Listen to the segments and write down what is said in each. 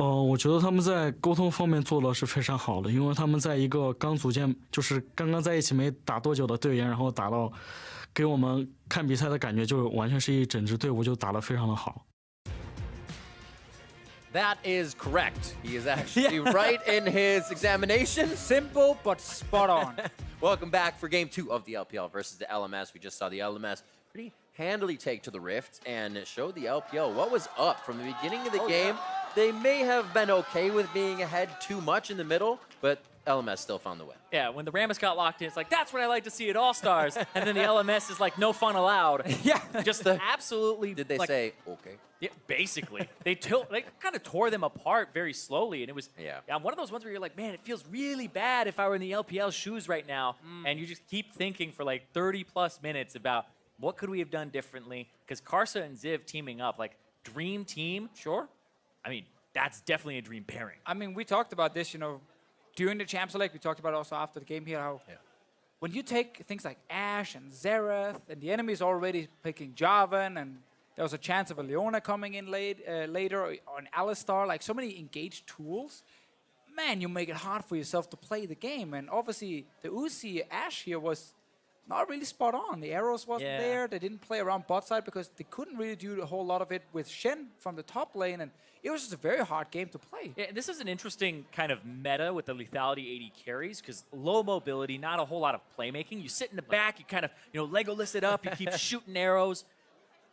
我觉得他们在沟通方面做的是非常好的，因为他们在一个刚组建，就是刚刚在一起没打多久的队员，然后打到给我们看比赛的感觉，就完全是一整支队伍就打得非常的好。That is correct. He is actually right in his examination. Simple but spot on. Welcome back for game 2 of the LPL versus the LMS. We just saw the LMS pretty handily take to the Rift and show the LPL what was up from the beginning of the game. Yeah. They may have been okay with being ahead too much in the middle, but LMS still found the win. Yeah, when the Rammus got locked in, it's like, that's what I like to see at All-Stars. And then the LMS is like, no fun allowed. Yeah. Just absolutely. Did they like, say, okay? Yeah, basically. They kind of tore them apart very slowly. And it was one of those ones where you're like, man, it feels really bad if I were in the LPL shoes right now. And you just keep thinking for like 30 plus minutes about what could we have done differently? Because Karsa and Ziv teaming up, like dream team, sure. I mean, that's definitely a dream pairing. I mean, we talked about this, you know, during the Champs League. We talked about also after the game here how when you take things like Ashe and Xerath and the enemy is already picking Jarvan and there was a chance of a Leona coming in later or an Alistar, like so many engaged tools, man, you make it hard for yourself to play the game. And obviously the Uzi Ashe here was not really spot on. The arrows wasn't there. They didn't play around bot side because they couldn't really do a whole lot of it with Shen from the top lane, and it was just a very hard game to play. Yeah, this is an interesting kind of meta with the lethality AD carries because low mobility, not a whole lot of playmaking. You sit in the back, you kind of, you know, Legolas it up, you keep shooting arrows.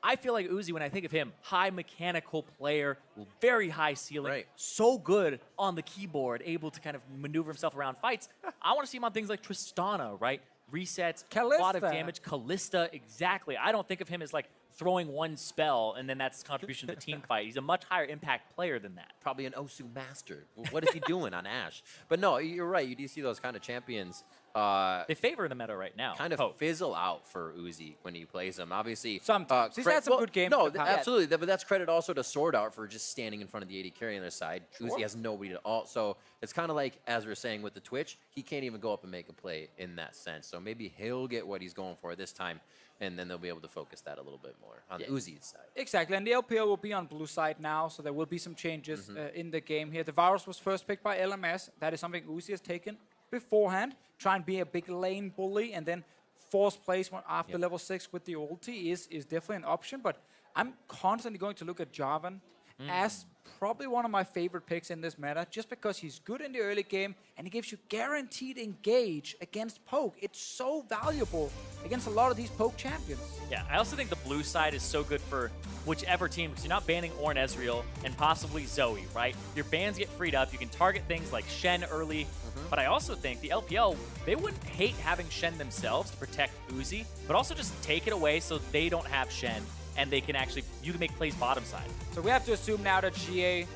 I feel like Uzi, when I think of him, high mechanical player, very high ceiling, so good on the keyboard, able to kind of maneuver himself around fights. I want to see him on things like Tristana, right? Resets, a lot of damage. Kalista, exactly. I don't think of him as like throwing one spell and then that's his contribution to the team fight. He's a much higher impact player than that. Probably an Osu master. What is he doing on Ashe? But no, you're right. You do see those kind of champions. They favor the meta right now. Kind of fizzle out for Uzi when he plays them. Obviously, sometimes he's had some good games. No, absolutely. But that's credit also to SwordArt for just standing in front of the AD carry on their side. Uzi has nobody at all. So it's kind of like, as we were saying with the Twitch, he can't even go up and make a play in that sense. So maybe he'll get what he's going for this time, and then they'll be able to focus that a little bit more on Uzi's side. Exactly, and the LPL will be on blue side now, so there will be some changes in the game here. The Varus was first picked by LMS. That is something Uzi has taken beforehand. Try and be a big lane bully, and then force placement after level 6 with the ulti is definitely an option. But I'm constantly going to look at Jarvan as probably one of my favorite picks in this meta, just because he's good in the early game and he gives you guaranteed engage against poke. It's so valuable against a lot of these poke champions. Yeah, I also think the blue side is so good for whichever team, because you're not banning Ornn Ezreal and possibly Zoe, right? Your bans get freed up. You can target things like Shen early, but I also think the LPL, they wouldn't hate having Shen themselves to protect Uzi, but also just take it away so they don't have Shen. And they can actually, you can make plays bottom side. So we have to assume now that Xiye,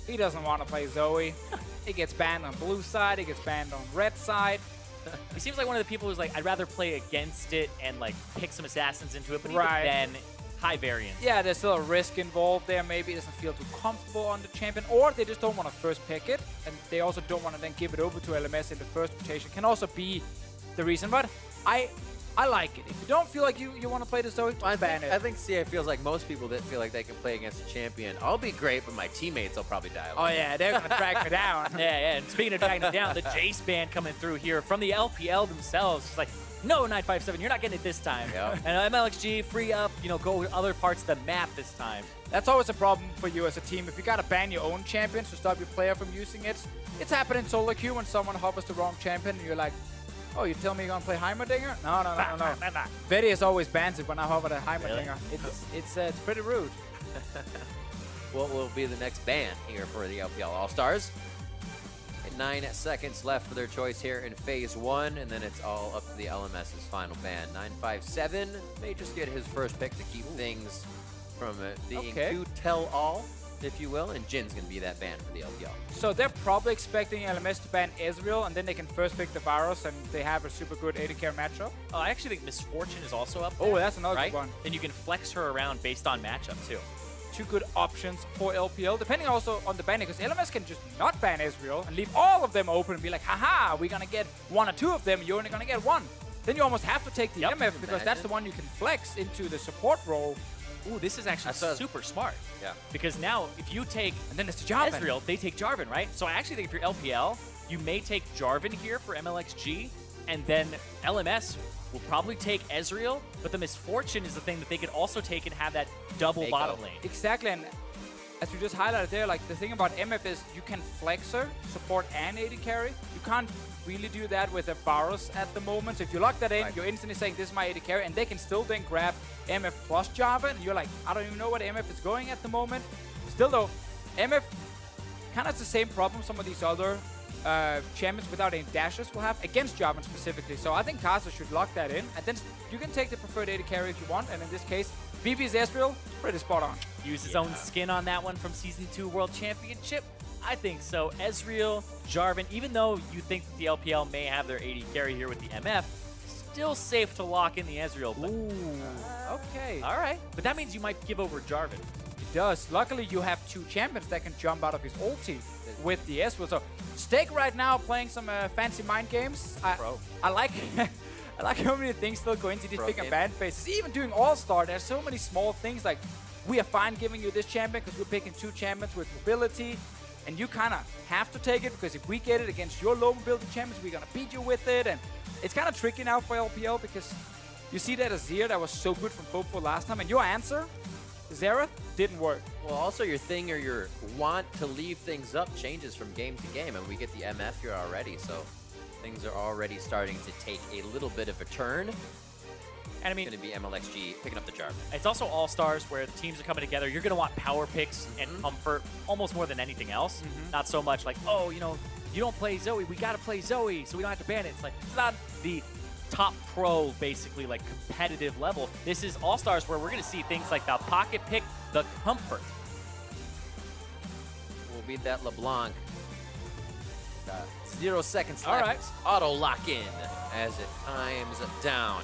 he doesn't want to play Zoe. He gets banned on blue side, he gets banned on red side. He seems like one of the people who's like, I'd rather play against it and like pick some assassins into it, but even then, high variance. Yeah, there's still a risk involved there. Maybe it doesn't feel too comfortable on the champion, or they just don't want to first pick it, and they also don't want to then give it over to LMS in the first rotation. Can also be the reason, but I like it. If you don't feel like you want to play the Zoe, ban it. I think Xiye feels like most people that feel like they can play against a champion. I'll be great, but my teammates will probably die. Oh yeah, they're going to drag me down. Yeah. And speaking of dragging them down, the Jace ban coming through here from the LPL themselves. It's like, no, 957, you're not getting it this time. Yep. And Mlxg, free up, you know, go to other parts of the map this time. That's always a problem for you as a team. If you got to ban your own champions to stop your player from using it, it's happened in solo queue when someone hovers the wrong champion and you're like, oh, you tell me you're going to play Heimerdinger? No. Vedius always bans it when I hover the Heimerdinger. Really? It's pretty rude. What will be the next ban here for the LPL All-Stars? 9 seconds left for their choice here in Phase 1, and then it's all up to the LMS's final ban. 957 may just get his first pick to keep things from being too tell-all, if you will, and Jin's going to be that ban for the LPL. So they're probably expecting LMS to ban Ezreal, and then they can first pick the Varus, and they have a super good AD carry matchup. Oh, I actually think Miss Fortune is also up there. Oh, that's another good one. Then you can flex her around based on matchup, too. Two good options for LPL, depending also on the banning, because LMS can just not ban Ezreal and leave all of them open and be like, haha, we're going to get one or two of them, you're only going to get one. Then you almost have to take the MF, because that's the one you can flex into the support role, Ooh, this is actually super smart. Yeah. Because now, if you take And then it's Jarvan. Ezreal, they take Jarvan, right? So I actually think if you're LPL, you may take Jarvan here for Mlxg, and then LMS will probably take Ezreal, but the Miss Fortune is the thing that they could also take and have that double Meiko. bottom lane. Exactly, and as we just highlighted there, like the thing about MF is you can flexer, support, and AD carry. You can't really do that with a Varus at the moment. So if you lock that in, Right. you're instantly saying this is my AD carry, and they can still then grab MF plus Jarvan, and you're like, I don't even know what MF is going at the moment. Still though, MF kind of has the same problem some of these other champions without any dashes will have against Jarvan specifically. So I think Karsa should lock that in, and then you can take the preferred AD carry if you want, and in this case, Bebe's Ezreal, pretty spot on. Use his own skin on that one from Season 2 World Championship? I think so. Ezreal, Jarvan, even though you think that the LPL may have their AD carry here with the MF, still safe to lock in the Ezreal. But, Okay. all right. But that means you might give over Jarvan. It does. Luckily, you have two champions that can jump out of his ulti with the Ezreal. So, Steak right now playing some fancy mind games. I like I like how many things still go into these big and bad phases. Even doing All-Star, there's so many small things like we are fine giving you this champion because we're picking two champions with mobility. And you kind of have to take it because if we get it against your low mobility champions, we're going to beat you with it. And it's kind of tricky now for LPL because you see that Azir that was so good from FoFo last time. And your answer, Xerath, didn't work. Well, also your thing or your want to leave things up changes from game to game, and we get the MF here already, so things are already starting to take a little bit of a turn. And I mean, It's going to be Mlxg picking up the Jarvan. it's also All-Stars where the teams are coming together. You're going to want power picks and comfort almost more than anything else. Not so much like, oh, you know, you don't play Zoe. We got to play Zoe, so we don't have to ban it. It's like, it's not the top pro, basically, like competitive level. This is All-Stars where we're going to see things like the pocket pick, the comfort. We'll beat that LeBlanc. 0 seconds left. All right. Auto lock in as it times down.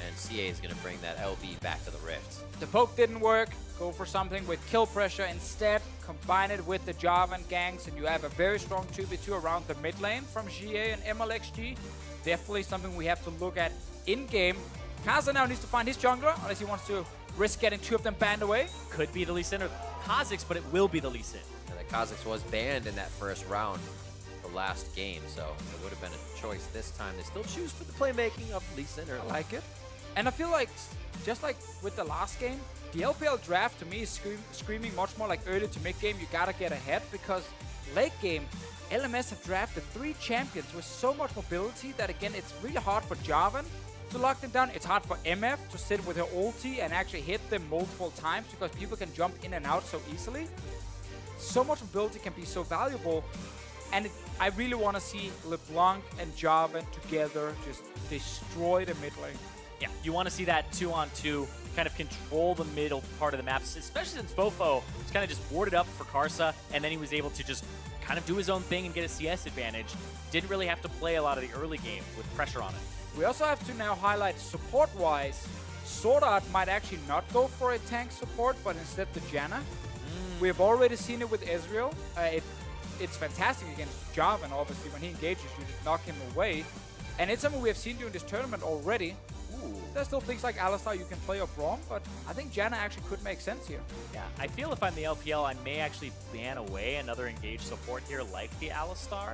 And Xiye is going to bring that LB back to the Rift. The poke didn't work. Go for something with kill pressure instead. Combine it with the Jarvan ganks, and you have a very strong 2v2 around the mid lane from Xiye and Mlxg. Definitely something we have to look at in-game. Karsa now needs to find his jungler, unless he wants to risk getting two of them banned away. Could be the Lee Sin or Kha'Zix, but it will be the Lee Sin. And the Kha'Zix was banned in that first round, the last game, so it would have been a choice this time. They still choose for the playmaking of Lee Sin. I like it. And I feel like, just like with the last game, the LPL draft to me is screaming much more like early to mid-game, you gotta get ahead, because late game, LMS have drafted 3 champions with so much mobility that, again, it's really hard for Jarvan to lock them down. It's hard for MF to sit with her ulti and actually hit them multiple times because people can jump in and out so easily. So much mobility can be so valuable. And I really want to see LeBlanc and Jarvan together just destroy the mid lane. Yeah, you want to see that 2-on-2 kind of control the middle part of the map, especially since FoFo was kind of just boarded up for Karsa, and then he was able to just kind of do his own thing and get a CS advantage. Didn't really have to play a lot of the early game with pressure on it. We also have to now highlight support-wise, SwordArt might actually not go for a tank support, but instead the Janna. We have already seen it with Ezreal. It's fantastic against Jarvan, obviously. When he engages, you just knock him away. And it's something we have seen during this tournament already. There's still things like Alistar you can play or Braum, but I think Janna actually could make sense here. Yeah, I feel if I'm the LPL, I may actually ban away another engaged support here like the Alistar.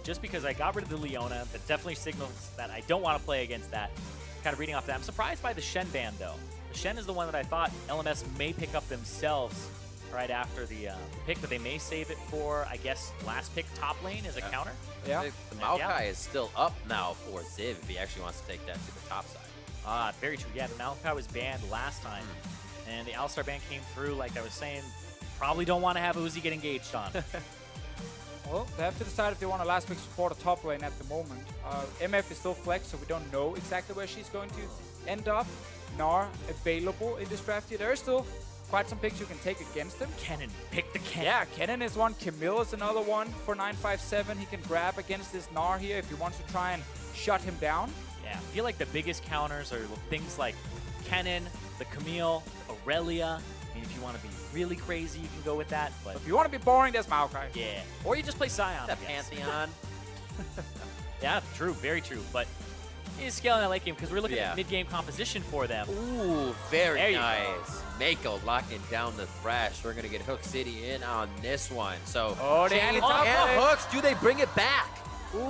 Just because I got rid of the Leona, that definitely signals that I don't want to play against that. Kind of reading off that. I'm surprised by the Shen ban, though. The Shen is the one that I thought LMS may pick up themselves right after the pick, but they may save it for, I guess, last pick top lane as a counter. Yeah. The Mlxg is still up now for Ziv if he actually wants to take that to the top side. Very true. Yeah, the Mlxg was banned last time, and the All-Star ban came through, like I was saying. Probably don't want to have Uzi get engaged on. Well, they have to decide if they want a last pick support or top lane at the moment. MF is still flex, so we don't know exactly where she's going to end up. Gnar available in this draft here. There are still quite some picks you can take against him. Kennen, pick the Kennen. Yeah, Kennen is one. Camille is another one for 957. He can grab against this Gnar here if he wants to try and shut him down. Yeah, I feel like the biggest counters are things like Kennen, the Camille, Aurelia. I mean, if you want to be really crazy, you can go with that. But If you want to be boring, there's Mlxg. yeah, or you just play Sion. That I guess. Pantheon. Yeah, true, very true. But is scaling that late game because we're looking at mid-game composition for them. Ooh, There very you nice. Meiko locking down the Thresh. We're gonna get Hook City in on this one. So, Oh, they chains added and top hooks. Do they bring it back?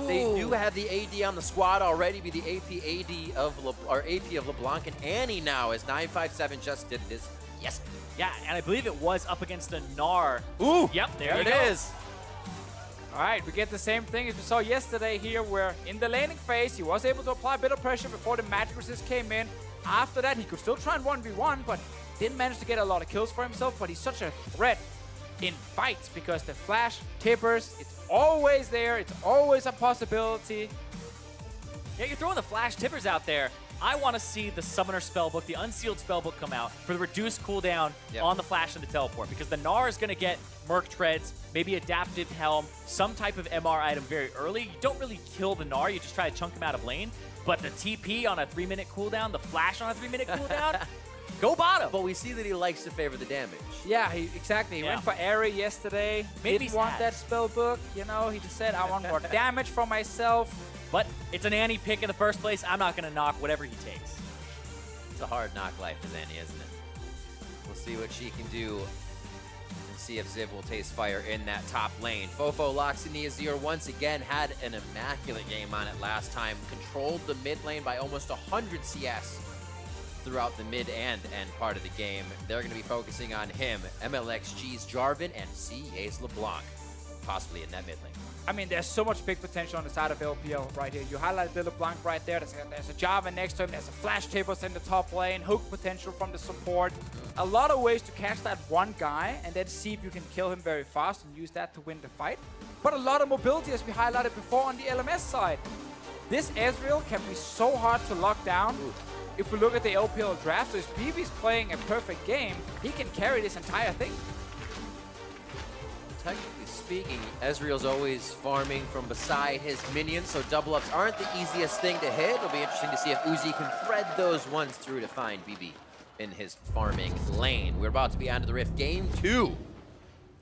They Ooh. do have the AD on the squad already. Be the AP of LeBlanc and Annie now, as 957 just did this. Yes. Yeah, and I believe it was up against a Gnar. Ooh. Yep, there There it it is. is. All right, we get the same thing as we saw yesterday here, where in the laning phase, he was able to apply a bit of pressure before the magic resist came in. After that, he could still try and 1v1, but didn't manage to get a lot of kills for himself, but he's such a threat in fights because the flash tippers, it's always there, it's always a possibility. Yeah, you're throwing the flash tippers out there. I want to see the Summoner Spellbook, the Unsealed Spellbook come out for the reduced cooldown on the flash and the teleport, because the Gnar is going to get Merc Treads, maybe Adaptive Helm, some type of MR item very early. You don't really kill the Gnar, you just try to chunk him out of lane, but the TP on a 3-minute cooldown, the flash on a 3-minute cooldown, go bottom. But we see that he likes to favor the damage. Yeah, exactly. He went for Airy yesterday. Made me Didn't want sad. that spell book. You know, he just said, I want more damage for myself. But it's an Annie pick in the first place. I'm not going to knock whatever he takes. It's a hard knock life as Annie, isn't it? We'll see what she can do and see if Ziv will taste fire in that top lane. FoFo locks in the Azir once again, had an immaculate game on it last time, controlled the mid lane by almost 100 CS throughout the mid and end part of the game. They're going to be focusing on him, Mlxg's Jarvan, and Xiye's LeBlanc, possibly in that mid lane. I mean, there's so much big potential on the side of LPL right here. You highlighted the LeBlanc right there. There's a Jarvan next to him. There's a Flash Tables in the top lane. Hook potential from the support. A lot of ways to catch that one guy and then see if you can kill him very fast and use that to win the fight. But a lot of mobility, as we highlighted before on the LMS side. This Ezreal can be so hard to lock down. If we look at the LPL draft, so if Bebe's playing a perfect game, he can carry this entire thing. Technically speaking, Ezreal's always farming from beside his minions, so double ups aren't the easiest thing to hit. It'll be interesting to see if Uzi can thread those ones through to find Bebe in his farming lane. We're about to be onto the Rift Game 2,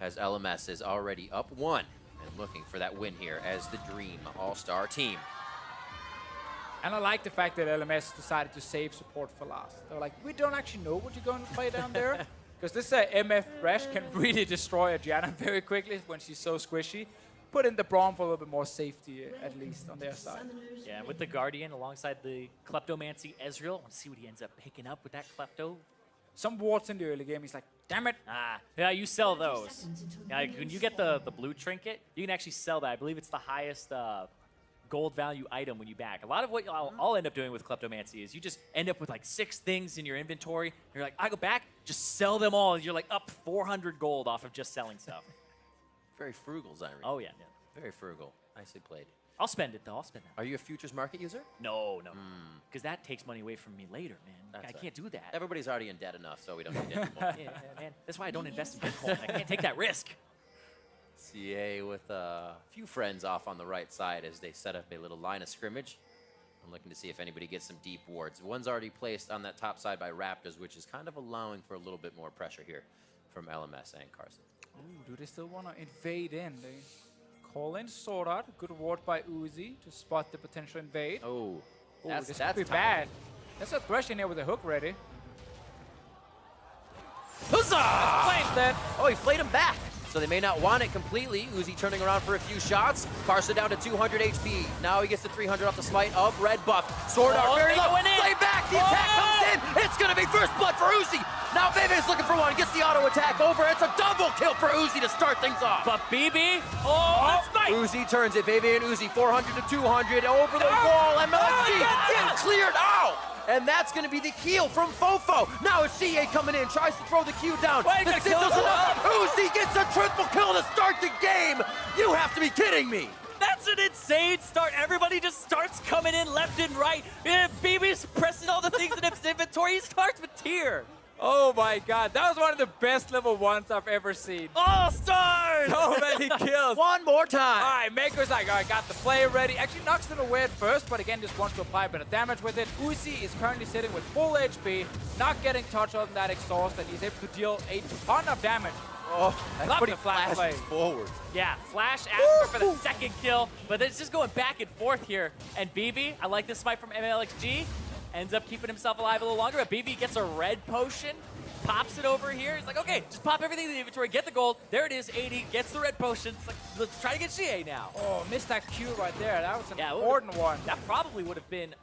as LMS is already up 1 and looking for that win here as the Dream All-Star team. And I like the fact that LMS decided to save support for last. They're like, we don't actually know what you're going to play down there. Because this MF Thresh can really destroy a Janna very quickly when she's so squishy. Put in the Braum for a little bit more safety, at least, on their side. Yeah, with the Guardian alongside the Kleptomancy Ezreal, I want to see what he ends up picking up with that Klepto. Some wards in the early game, he's like, damn it. Yeah, you sell those. Yeah, like, when you get the blue trinket, you can actually sell that. I believe it's the highest gold value item when you back. A lot of what I'll end up doing with Kleptomancy is you just end up with like 6 things in your inventory. You're like, I go back, just sell them all. You're like up 400 gold off of just selling stuff. Very frugal, Zyrie. Oh, yeah. Very frugal. Nicely played. I'll spend it, though. I'll spend that. Are you a futures market user? No. Because that takes money away from me later, man. I can't do that. Everybody's already in debt enough, so we don't need it anymore. Yeah, man. That's why I don't invest in Bitcoin. I can't take that risk. Xiye with a few friends off on the right side as they set up a little line of scrimmage. I'm looking to see if anybody gets some deep wards. One's already placed on that top side by Raptors, which is kind of allowing for a little bit more pressure here from LMS and Karsa. Ooh, do they still want to invade in? They call in SwordArt. Good ward by Uzi to spot the potential invade. Oh, Ooh, that's this could be tough. bad. That's a Thresh in here with a hook ready. Huzzah! Flames dead. Oh, he flayed him back. So they may not want it completely. Uzi turning around for a few shots. Karsa down to 200 HP. Now he gets to 300 off the smite of red buff. SwordArt very low. Play back. The attack comes in. It's going to be first blood for Uzi. Now Bebe is looking for one. Gets the auto attack over. It's a double kill for Uzi to start things off. But Bebe, that's nice. Uzi turns it. Bebe and Uzi 400 to 200 over the wall. Mlxg gets cleared out. And that's going to be the heal from FoFo. Now it's Xiye coming in, tries to throw the Q down. Wait, The Sith doesn't enough. Uzi gets a triple kill to start the game. You have to be kidding me. That's an insane start. Everybody just starts coming in left and right. Bebe's pressing all the things in his inventory. He starts with tier. Oh my god, that was one of the best level 1s I've ever seen. All-Stars! So many kills. One more time. All right, Meiko's like, all right, got the play ready. Actually knocks it away at first, but again, just wants to apply a bit of damage with it. Uzi is currently sitting with full HP, not getting touched on that exhaust, and he's able to deal a ton of damage. Oh, Love pretty the flash play. forward. Yeah, Flash asking for the second kill, but it's just going back and forth here. And Bebe, I like this smite from Mlxg, ends up keeping himself alive a little longer, but Bebe gets a red potion, pops it over here. He's like, okay, just pop everything in the inventory, get the gold. There it is, 80, gets the red potion. It's like, let's try to get Xiye now. Oh, missed that Q right there. That was an Yeah, important one. That probably would have been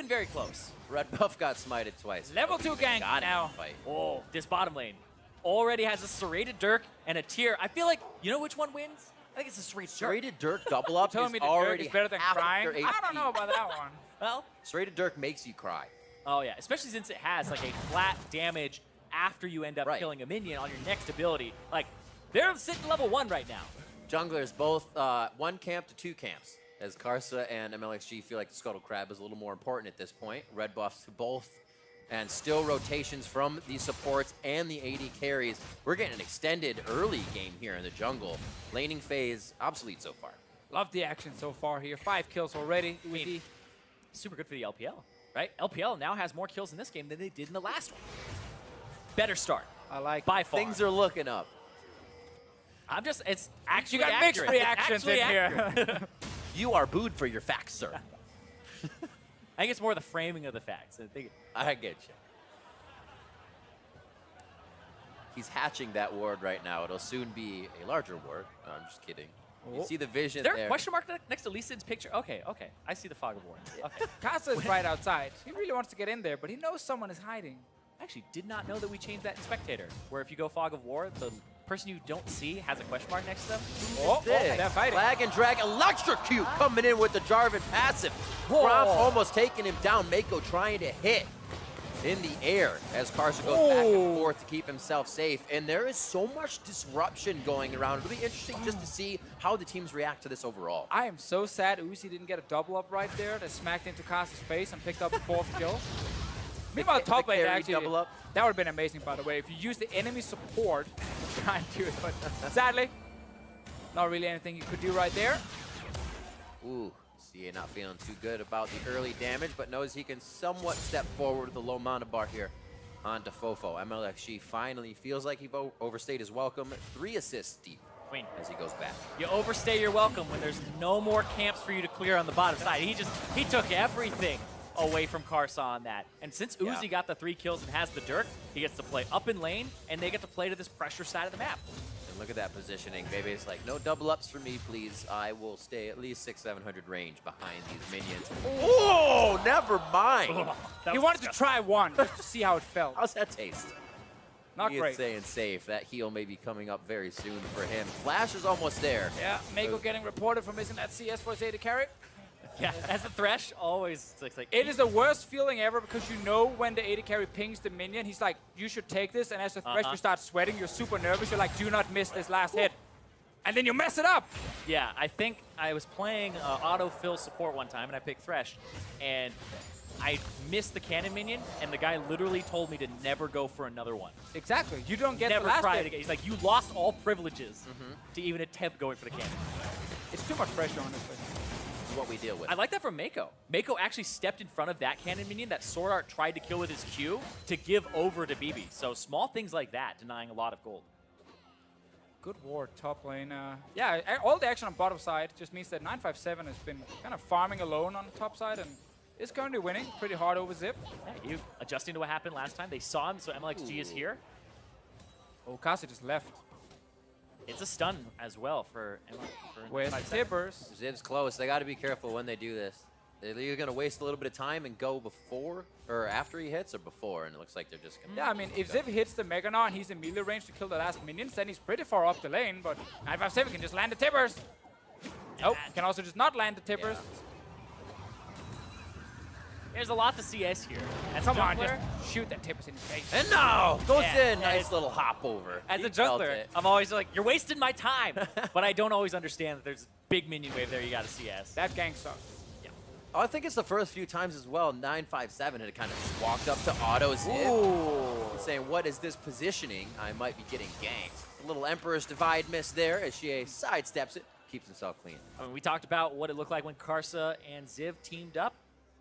very close. Red buff got smited twice. Level 2 gank Got it in now. the fight. Oh, this bottom lane already has a serrated Dirk and a tier. I feel like, you know which one wins? I think it's a serrated Dirk. Serrated Dirk double up Telling is me the Dirk already is better than half of crying? their I don't HP. know about that one. Well, Serrated Dirk makes you cry. oh yeah, especially since it has like a flat damage after you end up Right. killing a minion on your next ability. Like, they're sitting level 1 right now. Junglers both 1 camp to 2 camps, as Karsa and Mlxg feel like the Scuttle Crab is a little more important at this point. Red buffs to both, and still rotations from the supports and the AD carries. We're getting an extended early game here in the jungle. Laning phase, obsolete so far. Love the action so far here. 5 kills already. mean, Super good for the LPL, right? LPL now has more kills in this game than they did in the last one. Better start, I like by far. Things are looking up. It's actually You got mixed accurate. reactions It's in actually here. accurate. You are booed for your facts, sir. I think it's more the framing of the facts. I think I get you. He's hatching that ward right now. It'll soon be a larger ward. No, I'm just kidding. You see the vision is there there. a question mark next to Lee Sin's picture? Okay, I see the fog of war. Okay. Karsa is right outside. He really wants to get in there, but he knows someone is hiding. I actually did not know that we changed that in Spectator, where if you go fog of war, the person you don't see has a question mark next to them. Oh, This. they're fighting. Flag and drag, electrocute coming in with the Jarvan passive. Braum almost taking him down. Meiko trying to hit in the air as Karsa goes back and forth to keep himself safe. And there is so much disruption going around. It'll be interesting just to see how the teams react to this overall. I am so sad Uzi didn't get a double up right there. That smacked into Karsa's face and picked up the 4th kill. Meanwhile, top lane carry actually, double up. that would have been amazing, by the way, if you use the enemy support to try and do it. But sadly, not really anything you could do right there. Ooh, Xiye not feeling too good about the early damage, but knows he can somewhat step forward with a low mana bar here onto FoFo. Mlxg finally feels like he overstayed his welcome. 3 assists deep Wait, as he goes back. you overstay your welcome when there's no more camps for you to clear on the bottom side. He took everything away from Karsa on that. And since Uzi got the 3 kills and has the Dirk, he gets to play up in lane, and they get to play to this pressure side of the map. And look at that positioning. Bebe's like, no double ups for me, please. I will stay at least 600-700 range behind these minions. Oh, never mind. That He was wanted to disgusting. try one just to see how it felt. How's that taste? Not He is great. staying safe. That heal may be coming up very soon for him. Flash is almost there. Yeah, Meiko getting reported for missing that CS for his AD carry. Yeah, as a Thresh, always it's like It is the worst feeling ever because you know when the AD carry pings the minion, he's like, you should take this, and as a Thresh you start sweating, you're super nervous, you're like, do not miss this last hit. And then you mess it up. Yeah, I think I was playing autofill support one time, and I picked Thresh, and I missed the cannon minion, and the guy literally told me to never go for another one. Exactly. You don't get Never the last try it hit. again. He's like, you lost all privileges to even attempt going for the cannon. It's too much pressure, honestly. This is what we deal with. I like that from Meiko. Meiko actually stepped in front of that cannon minion that SwordArt tried to kill with his Q to give over to Bebe. So small things like that, denying a lot of gold. Good ward, top lane. Yeah, all the action on bottom side just means that 957 has been kind of farming alone on the top side and is currently winning pretty hard over Zip. Yeah, you adjusting to what happened last time. They saw him, so Mlxg is here. Oh, Karsa just left. It's a stun as well for Where's 5 seconds. Tibbers? Ziv's close. They got to be careful when they do this. They're either going to waste a little bit of time and go before or after he hits or before, and it looks like they're just going to... Yeah, I mean, if Ziv hits the Mega Gnar and he's in melee range to kill the last minions, then he's pretty far up the lane, but 957 can just land the Tibbers. Oh, can also just not land the Tibbers. There's a lot to CS here. As Come a on, jungler, just shoot that Tibbers in the face. And now goes Yeah, in. Nice little hop over. as He a felt jungler, it. I'm always like, you're wasting my time. But I don't always understand that there's a big minion wave there you got to CS. That gang sucks. Yeah. I think it's the first few times as well. 957 had kind of just walked up to auto Zip, saying, what is this positioning? I might be getting ganked. A little Emperor's Divide miss there as Xiye sidesteps it, keeps himself clean. I mean, we talked about what it looked like when Karsa and Ziv teamed up.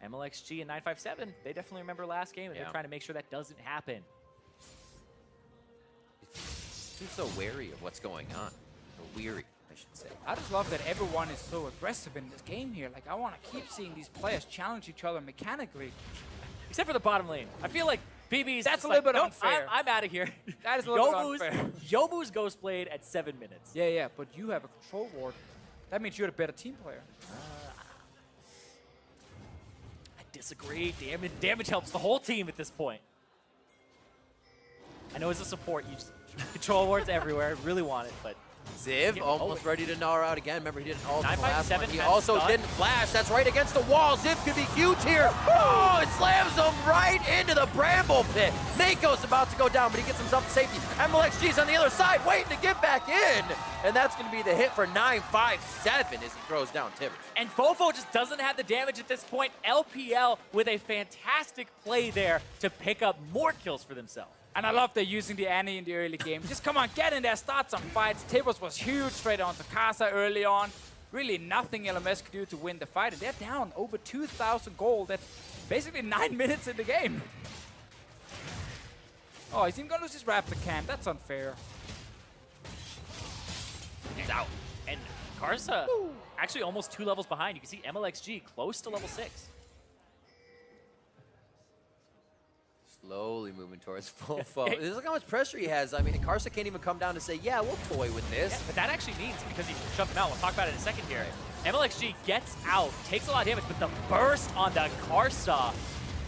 Mlxg and 957, they definitely remember last game, and they're trying to make sure that doesn't happen. Seems so wary of what's going on. Or weary, I should say. I just love that everyone is so aggressive in this game here. Like, I want to keep seeing these players challenge each other mechanically. Except for the bottom lane. I feel like BB's That's just a little like, bit nope, unfair. I'm out of here. That is a little bit unfair. Yobu's Ghostblade at 7 minutes. Yeah, but you have a control ward. That means you're the better team player. I disagree. Damage helps the whole team at this point. I know as a support, you just control wards everywhere. Really want it, but Ziv Yeah, almost ready to Gnar out again. Remember, he didn't ult in the last one. 957 He has also stun. didn't flash. That's right against the wall. Ziv could be huge here. Oh, it slams him right into the bramble pit. Meiko's about to go down, but he gets himself to safety. Mlxg's on the other side, waiting to get back in. And that's going to be the hit for 957 as he throws down Tibbers. And FoFo just doesn't have the damage at this point. LPL with a fantastic play there to pick up more kills for themselves. And I love they're using the Annie in the early game. Just come on, get in there, start some fights. Tables was huge straight onto Karsa early on. Really nothing LMS could do to win the fight. And they're down over 2,000 gold at basically 9 minutes in the game. Oh, he's even gonna lose his Raptor camp. That's unfair. He's out. And Karsa actually almost 2 levels behind. You can see Mlxg close to level 6. Slowly moving towards FoFo. Look how much pressure he has. I mean, Karsa can't even come down and say, yeah, we'll toy with this. Yeah, but that actually means, because he shoved him out, we'll talk about it in a second here. Mlxg gets out, takes a lot of damage, but the burst on the Karsa,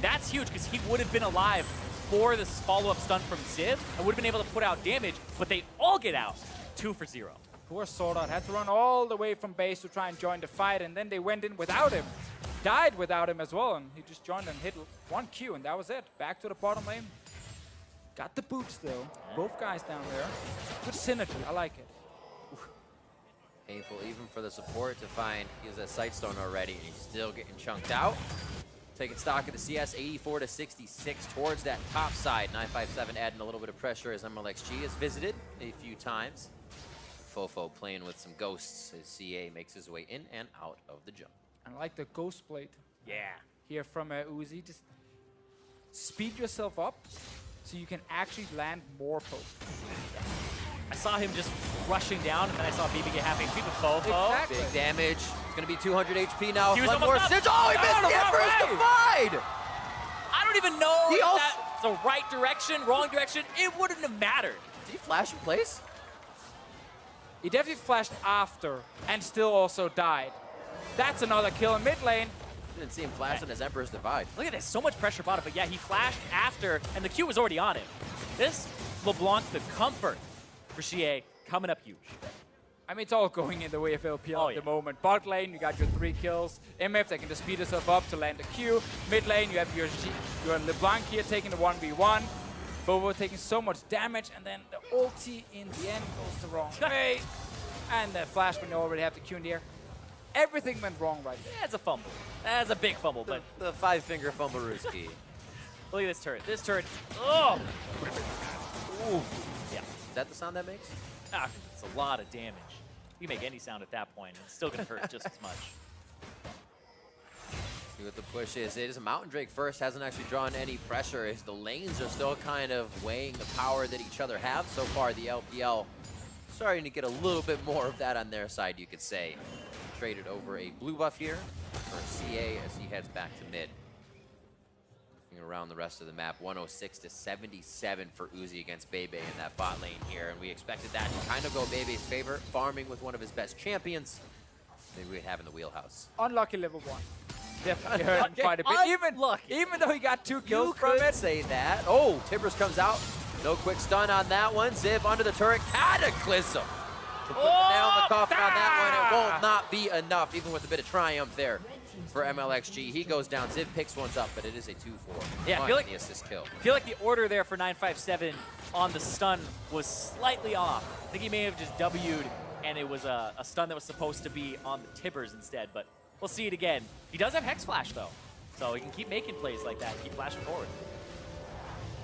that's huge, because he would have been alive for this follow-up stun from Ziv and would have been able to put out damage, but they all get out 2 for 0. Poor SwordArt had to run all the way from base to try and join the fight, and then they went in without him. Died without him as well, and he just joined and hit 1 Q, and that was it. Back to the bottom lane. Got the boots though. Both guys down there. Good synergy, I like it. Painful even for the support to find he has a Sightstone already, and he's still getting chunked out. Taking stock of the CS, 84 to 66 towards that top side. 957 adding a little bit of pressure as Mlxg has visited a few times. FoFo playing with some ghosts as Xiye makes his way in and out of the jump. I like the ghost blade Yeah. here from Uzi. Just speed yourself up so you can actually land more pokes. I saw him just rushing down, and then I saw Bebe get half HP with FoFo. Exactly. Big damage. It's going to be 200 HP now. He was One more almost up. stitch. Oh, he missed the Emperor's Divide! I don't even know He if also- that's the right direction, wrong direction. It wouldn't have mattered. Did he flash in place? He definitely flashed after and still also died. That's another kill in mid lane. Didn't see him flash on his Emperor's Divide. Look at this, so much pressure bottom, but yeah, he flashed after, and the Q was already on him. This LeBlanc, the comfort for Xiye, coming up huge. I mean, it's all going in the way of LPL at yeah. the moment. Bot lane, you got your 3 kills. MF, they can just speed yourself up to land the Q. Mid lane, you have your LeBlanc here taking the 1v1. FoFo taking so much damage, and then the ulti in the end goes the wrong way. And the flash when you already have the Q in the air. Everything went wrong right there. That's a fumble. That's a big fumble, but The 5-finger fumblerooski. look at this turret. This turret, oh! Ooh. Yeah, Is that the sound that makes? it's a lot of damage. You can make any sound at that point, and it's still gonna hurt just as much. See what the push is. It is a Mountain Drake first. Hasn't actually drawn any pressure as the lanes are still kind of weighing the power that each other have. So far, the LPL starting to get a little bit more of that on their side, you could say. Traded over a blue buff here for Xiye as he heads back to mid. Looking around the rest of the map, 106 to 77 for Uzi against Bebe in that bot lane here. And we expected that to kind of go Bebe's favor, farming with one of his best champions. Maybe we'd have in the wheelhouse. Unlucky level 1. Definitely hurt him quite a bit. Unlucky. Even though he got 2 kills You from could it. say that. Oh, Tibbers comes out. No quick stun on that one. Ziv under the turret. Cataclysm. To put the nail in the coffin on that one. It will not be enough, even with a bit of triumph there for Mlxg. He goes down. Ziv picks ones up, but it is a 2-4. Yeah, I feel like- the assist kill. I feel like the order there for 957 on the stun was slightly off. I think he may have just W'd, and it was a stun that was supposed to be on the Tibbers instead, but we'll see it again. He does have Hex Flash, though. So he can keep making plays like that, keep flashing forward.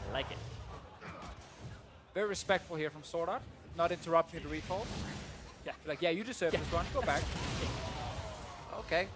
I like it. Very respectful here from SwordArt, not interrupting the recall. Yeah. Like, yeah, you deserve this one. Go back. Okay.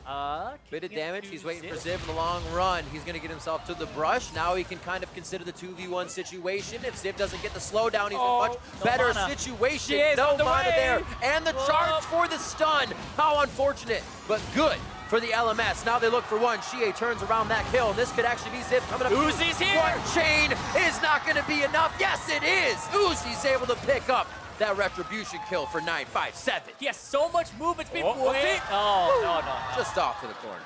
Bit of kicking it damage. to He's waiting for Ziv. Ziv in the long run. He's going to get himself to the brush. Now he can kind of consider the 2v1 situation. If Ziv doesn't get the slowdown, he's in a much no better mana. situation. Xiye's No on the mana way. there. And the charge for the stun. How unfortunate, but good for the LMS. Now they look for one. Xiye turns around that kill, and this could actually be Ziv coming up. Uzi's here. One chain is not going to be enough. Yes, it is. Uzi's able to pick up that retribution kill for 957. He has so much movement speed. Oh, Wait. Oh, no. Just off to the corner.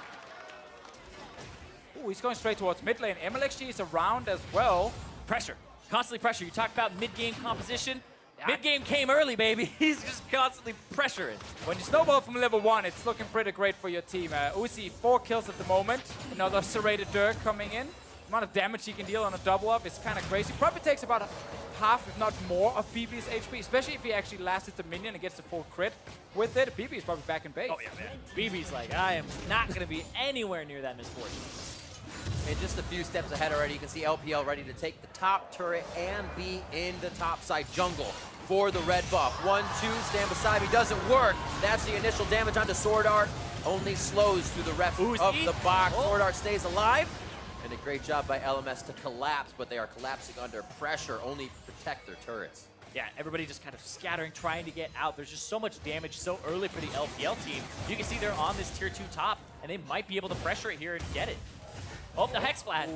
Ooh, he's going straight towards mid lane. Mlxg is around as well. Pressure. Constantly pressure. You talk about mid-game composition. Yeah. Mid-game came early, baby. He's just constantly pressuring. When you snowball from level 1, it's looking pretty great for your team. Uzi, 4 kills at the moment. Another serrated Dirk coming in. The amount of damage he can deal on a double up is kind of crazy. Probably takes about half, if not more, of Bebe's HP, especially if he actually lasts the minion and gets the full crit with it. Bebe is probably back in base. Oh, yeah, man. Bebe's like, I am not going to be anywhere near that Miss Fortune. And just a few steps ahead already, you can see LPL ready to take the top turret and be in the top side jungle for the red buff. 1-2, stand beside me, doesn't work. That's the initial damage onto SwordArt. Only slows through the rest Uzi. of the box. Oh. SwordArt stays alive. And a great job by LMS to collapse, but they are collapsing under pressure, only protect their turrets. Yeah, everybody just kind of scattering, trying to get out. There's just so much damage so early for the LPL team. You can see they're on this tier 2 top, and they might be able to pressure it here and get it. Oh, the Hex Flash.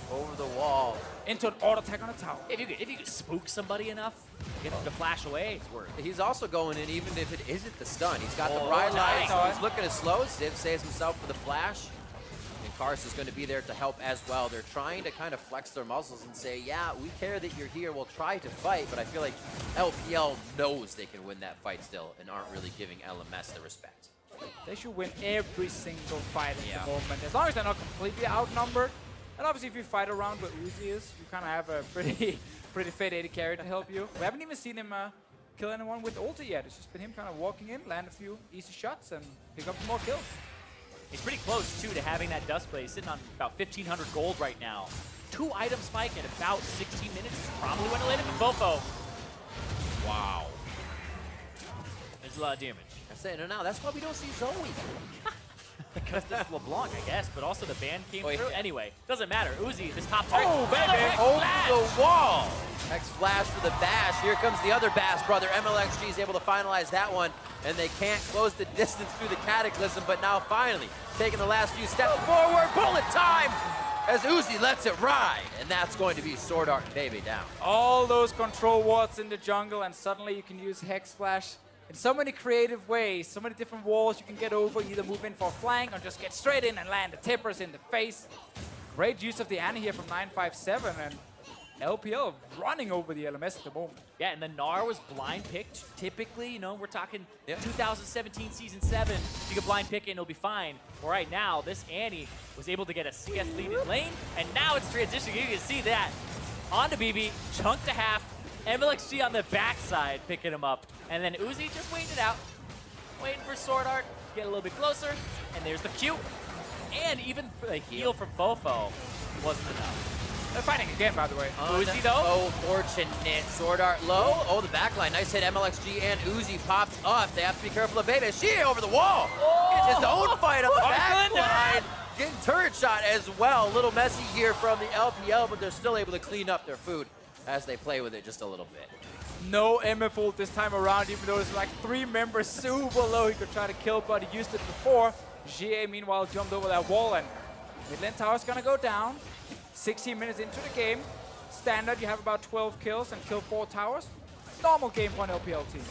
Over the wall. Into an auto attack on a tower. If you could spook somebody enough, get them to flash away, it's worth it. He's also going in even if it isn't the stun. He's got the Oh, bright light, nice. so he's looking to slow. Ziv saves himself for the flash. And Karsa's going to be there to help as well. They're trying to kind of flex their muscles and say, yeah, we care that you're here. We'll try to fight, but I feel like LPL knows they can win that fight still and aren't really giving LMS the respect. They should win every single fight at Yeah. the moment, as long as they're not completely outnumbered. And obviously, if you fight around where Uzi is, you kind of have a pretty fit AD carry to help you. We haven't even seen him kill anyone with ulti yet. It's just been him kind of walking in, land a few easy shots, and pick up some more kills. He's pretty close, too, to having that dust play. He's sitting on about 1,500 gold right now. 2 item spike in about 16 minutes is probably when to land him in FoFo. Wow. There's a lot of damage. I say, no, that's why we don't see Zoe. Because that's LeBlanc, I guess, but also the ban came Wait. through. Anyway, doesn't matter. Uzi, this top turret. Oh, baby. Another Hex Over Flash. the wall. Hex flash for the bash. Here comes the other bash brother. Mlxg is able to finalize that one, and they can't close the distance through the Cataclysm, but now finally taking the last few steps forward. Bullet time as Uzi lets it ride, and that's going to be SwordArt and Bebe down. All those control wards in the jungle, and suddenly you can use Hex Flash in so many creative ways, so many different walls you can get over, either move in for a flank or just get straight in and land the tippers in the face. Great use of the Annie here from 957, and LPL running over the LMS at the moment. Yeah, and the Gnar was blind picked. Typically, you know, we're talking Yep. 2017 Season 7. You can blind pick it and it'll be fine. Well, right now, this Annie was able to get a CS lead in lane, and now it's transitioning. You can see that. Onto BB, chunk to half. Mlxg on the backside picking him up. And then Uzi just waiting it out. Waiting for SwordArt, get a little bit closer. And there's the Q. And even the heal from FoFo wasn't enough. They're fighting again, by the way. Uzi though? Fortunate. SwordArt low. Oh, the backline. Nice hit. Mlxg and Uzi pops up. They have to be careful of Bebe. Xiye over the wall. It's his own fight on the backline. Getting turret shot as well. A little messy here from the LPL, but they're still able to clean up their food as they play with it just a little bit. No MF ult this time around, even though there's like 3 members super low he could try to kill, but he used it before. Xiye, meanwhile, jumped over that wall, and mid-lane tower's gonna go down. 16 minutes into the game. Standard, you have about 12 kills and kill 4 towers. Normal game for an LPL team.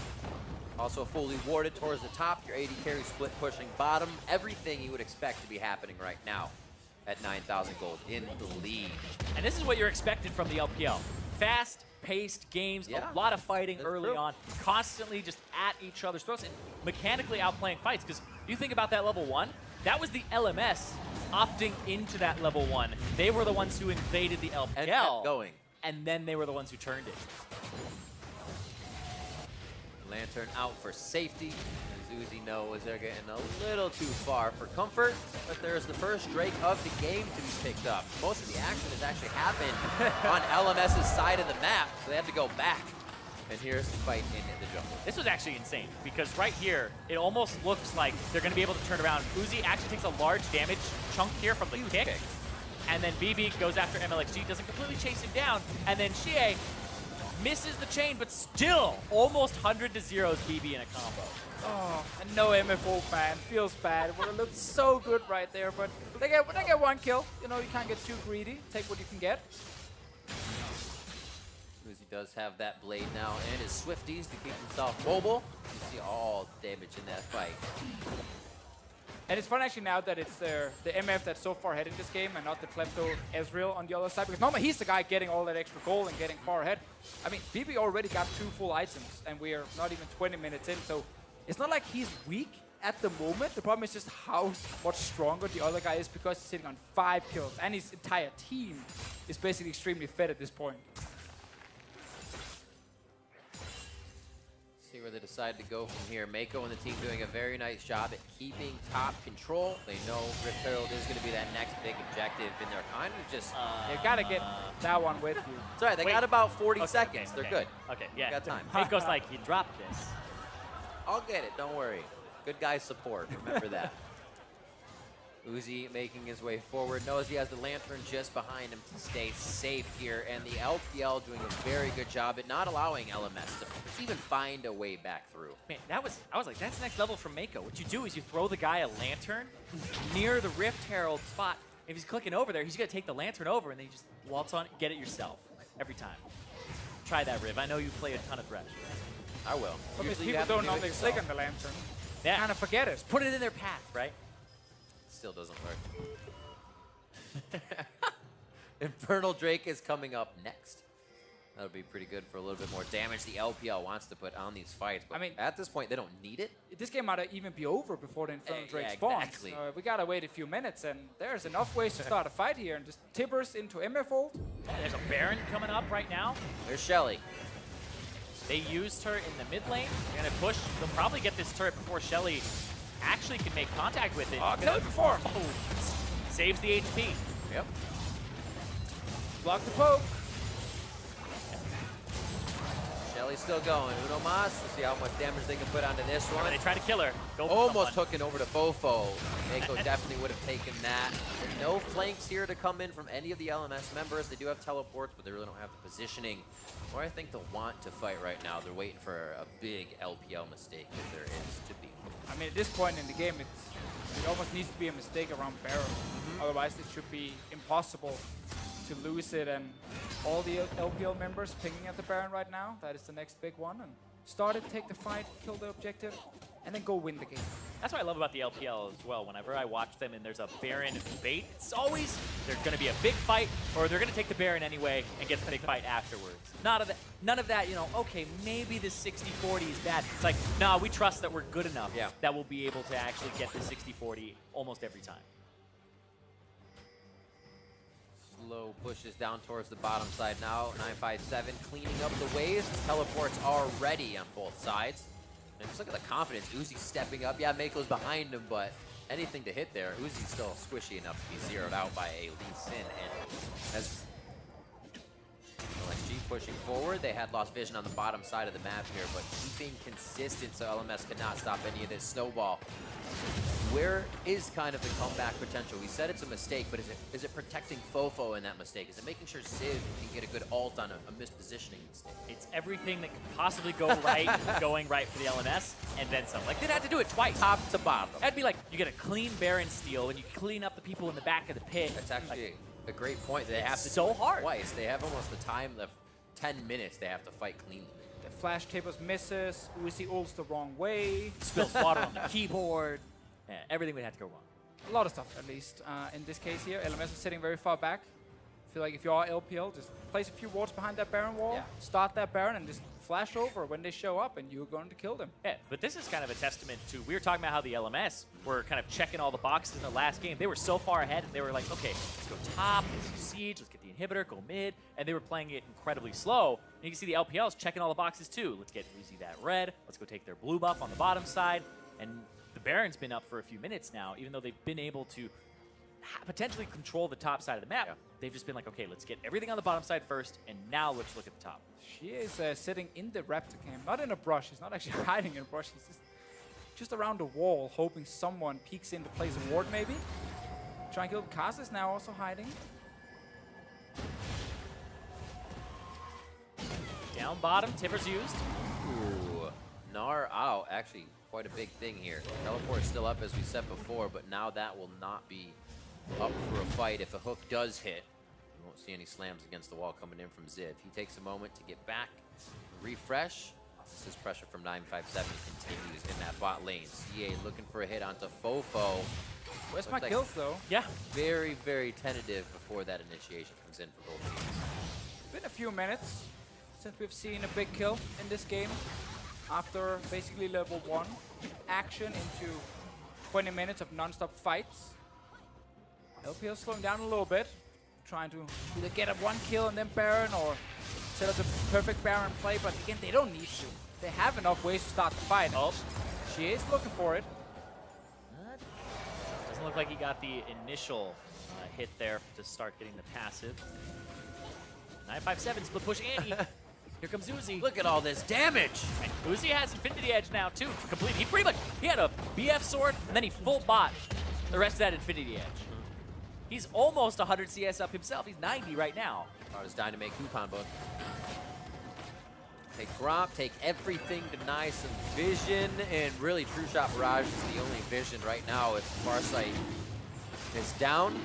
Also fully warded towards the top. Your AD carry split pushing bottom. Everything you would expect to be happening right now at 9,000 gold in the lead. And this is what you're expected from the LPL. Fast-paced games, Yeah. a lot of fighting That's early true. on, constantly just at each other's throats and mechanically outplaying fights. Because you think about that level 1, that was the LMS opting into that level 1. They were the ones who invaded the LPL. And kept going. And then they were the ones who turned it. Lantern out for safety. Uzi knows they're getting a little too far for comfort, but there's the first Drake of the game to be picked up. Most of the action has actually happened on LMS's side of the map, so they have to go back. And here's the fight in the jungle. This was actually insane because right here, it almost looks like they're going to be able to turn around. Uzi actually takes a large damage chunk here from the kick. And then Bebe goes after Mlxg, doesn't completely chase him down. And then Xiye misses the chain, but still almost 100 to 0's Bebe in a combo. Oh, and no MFO fan. Feels bad. It would have looked so good right there, but they get one kill. You know, you can't get too greedy. Take what you can get. Uzi does have that blade now and his Swifties to keep himself mobile. You see all the damage in that fight. And it's fun actually now that it's the MF that's so far ahead in this game and not the Klepto Ezreal on the other side. Because normally he's the guy getting all that extra gold and getting far ahead. I mean, Bebe already got 2 full items and we are not even 20 minutes in. So it's not like he's weak at the moment. The problem is just how much stronger the other guy is because he's sitting on 5 kills. And his entire team is basically extremely fed at this point. See where they decide to go from here. Meiko and the team doing a very nice job at keeping top control. They know Rift Herald is going to be that next big objective, and they're kind of just... They've got to get that one with you. Sorry, they got about 40 seconds. Okay, They're good. Okay, yeah. Got time. Meiko's like, you dropped this. I'll get it, don't worry. Good guy support, remember that. Uzi making his way forward, knows he has the Lantern just behind him to stay safe here, and the LPL doing a very good job at not allowing LMS to even find a way back through. Man, I was like, that's next level from Meiko. What you do is you throw the guy a Lantern near the Rift Herald spot. If he's clicking over there, he's going to take the Lantern over, and then you just waltz on, get it yourself every time. Try that, Riv. I know you play a ton of Thresh. I will. But Usually you people have to don't do know it they yourself. click on the Lantern. Yeah. Kind of forget it. Put it in their path, right? Still doesn't work. Infernal Drake is coming up next. That'll be pretty good for a little bit more damage the LPL wants to put on these fights. But I mean, at this point, they don't need it. This game might even be over before the Infernal Drake yeah, spawns. exactly. We gotta wait a few minutes, and there's enough ways to start a fight here. And just Tibbers into MF ult. Yeah, there's a Baron coming up right now. There's Shelly. They used her in the mid lane. They're going to push. They'll probably get this turret before Shelly actually can make contact with it. Oh, kill it before. Oh, saves the HP. Yep. Block the poke. Shelly's still going. Uno Mas. We'll see how much damage they can put onto this one. They try to kill her. Go for Almost someone. hooking over to FoFo. Meiko definitely would have taken that. There's no flanks here to come in from any of the LMS members. They do have teleports, but they really don't have the positioning. Or I think they'll want to fight right now. They're waiting for a big LPL mistake if there is to be. I mean, at this point in the game, it almost needs to be a mistake around Baron. Otherwise, it should be impossible to lose it. And all the LPL members pinging at the Baron right now. That is the next big one. And start it, take the fight, kill the objective, and then go win the game. That's what I love about the LPL as well. Whenever I watch them and there's a Baron bait, it's always there's going to be a big fight, or they're going to take the Baron anyway and get the big fight afterwards. None of that, you know, okay, maybe the 60-40 is bad. It's like, nah, we trust that we're good enough that we'll be able to actually get the 60-40 almost every time. Slow pushes down towards the bottom side now. 957 cleaning up the waves. The teleports are ready on both sides. And just look at the confidence. Uzi stepping up. Yeah, Meiko's behind him, but anything to hit there. Uzi's still squishy enough to be zeroed out by a Lee Sin. And as Mlxg pushing forward, they had lost vision on the bottom side of the map here, but keeping consistent so LMS could not stop any of this snowball. Where is kind of the comeback potential? We said it's a mistake, but is it protecting FoFo in that mistake? Is it making sure Civ can get a good ult on a mispositioning mistake? It's everything that could possibly go right, going right for the LMS, and then some. Like, they'd have to do it twice. Top to bottom. That'd be like, you get a clean Baron steal, and you clean up the people in the back of the pit. That's actually a great point. They have to so do it hard. twice. They have almost the time left. 10 minutes they have to fight cleanly. The flash tables misses. Uzi ults the wrong way. Spills water on the keyboard. Yeah, everything would have to go wrong. A lot of stuff, at least. In this case here, LMS is sitting very far back. I feel like if you are LPL, just place a few wards behind that Baron wall, start that Baron, and just flash over when they show up, and you're going to kill them. Yeah, but this is kind of a testament to, we were talking about how the LMS were kind of checking all the boxes in the last game. They were so far ahead, and they were like, okay, let's go top, let's do siege, let's get the inhibitor, go mid, and they were playing it incredibly slow. And you can see the LPLs checking all the boxes too. Let's get Uzi that red, let's go take their blue buff on the bottom side. And the Baron's been up for a few minutes now, even though they've been able to potentially control the top side of the map. Yeah. They've just been like, okay, let's get everything on the bottom side first, and now let's look at the top. Xiye is sitting in the raptor camp, not in a brush. He's not actually hiding in a brush. He's just around the wall, hoping someone peeks in to place a ward, maybe. Trying to kill Karsa is now also hiding. Down bottom, Tibbers used. Ooh, Gnar out. Actually, quite a big thing here. Teleport still up as we said before, but now that will not be up for a fight. If a hook does hit, you won't see any slams against the wall coming in from Ziv. He takes a moment to get back, refresh. This is pressure from 957 continues in that bot lane. Xiye looking for a hit onto FoFo. Where's my Looks like kills, though? Yeah. Very, very tentative before that initiation comes in for both teams. Been a few minutes since we've seen a big kill in this game. After basically level 1 action into 20 minutes of non-stop fights. LPL slowing down a little bit, trying to either get a 1 kill and then Baron, or set up the perfect Baron play, but again, they don't need to. They have enough ways to start the fight. Oh. She is looking for it. Doesn't look like he got the initial hit there to start getting the passive. 957 split push Andy. Here comes Uzi. Look at all this damage! And Uzi has Infinity Edge now too. Complete. He had a BF sword and then he full bot the rest of that Infinity Edge. He's almost 100 CS up himself. He's 90 right now. Hardest Dynamite coupon book. Take Braum, take everything, deny some vision, and really True Shot Barrage is the only vision right now. If Farsight is down,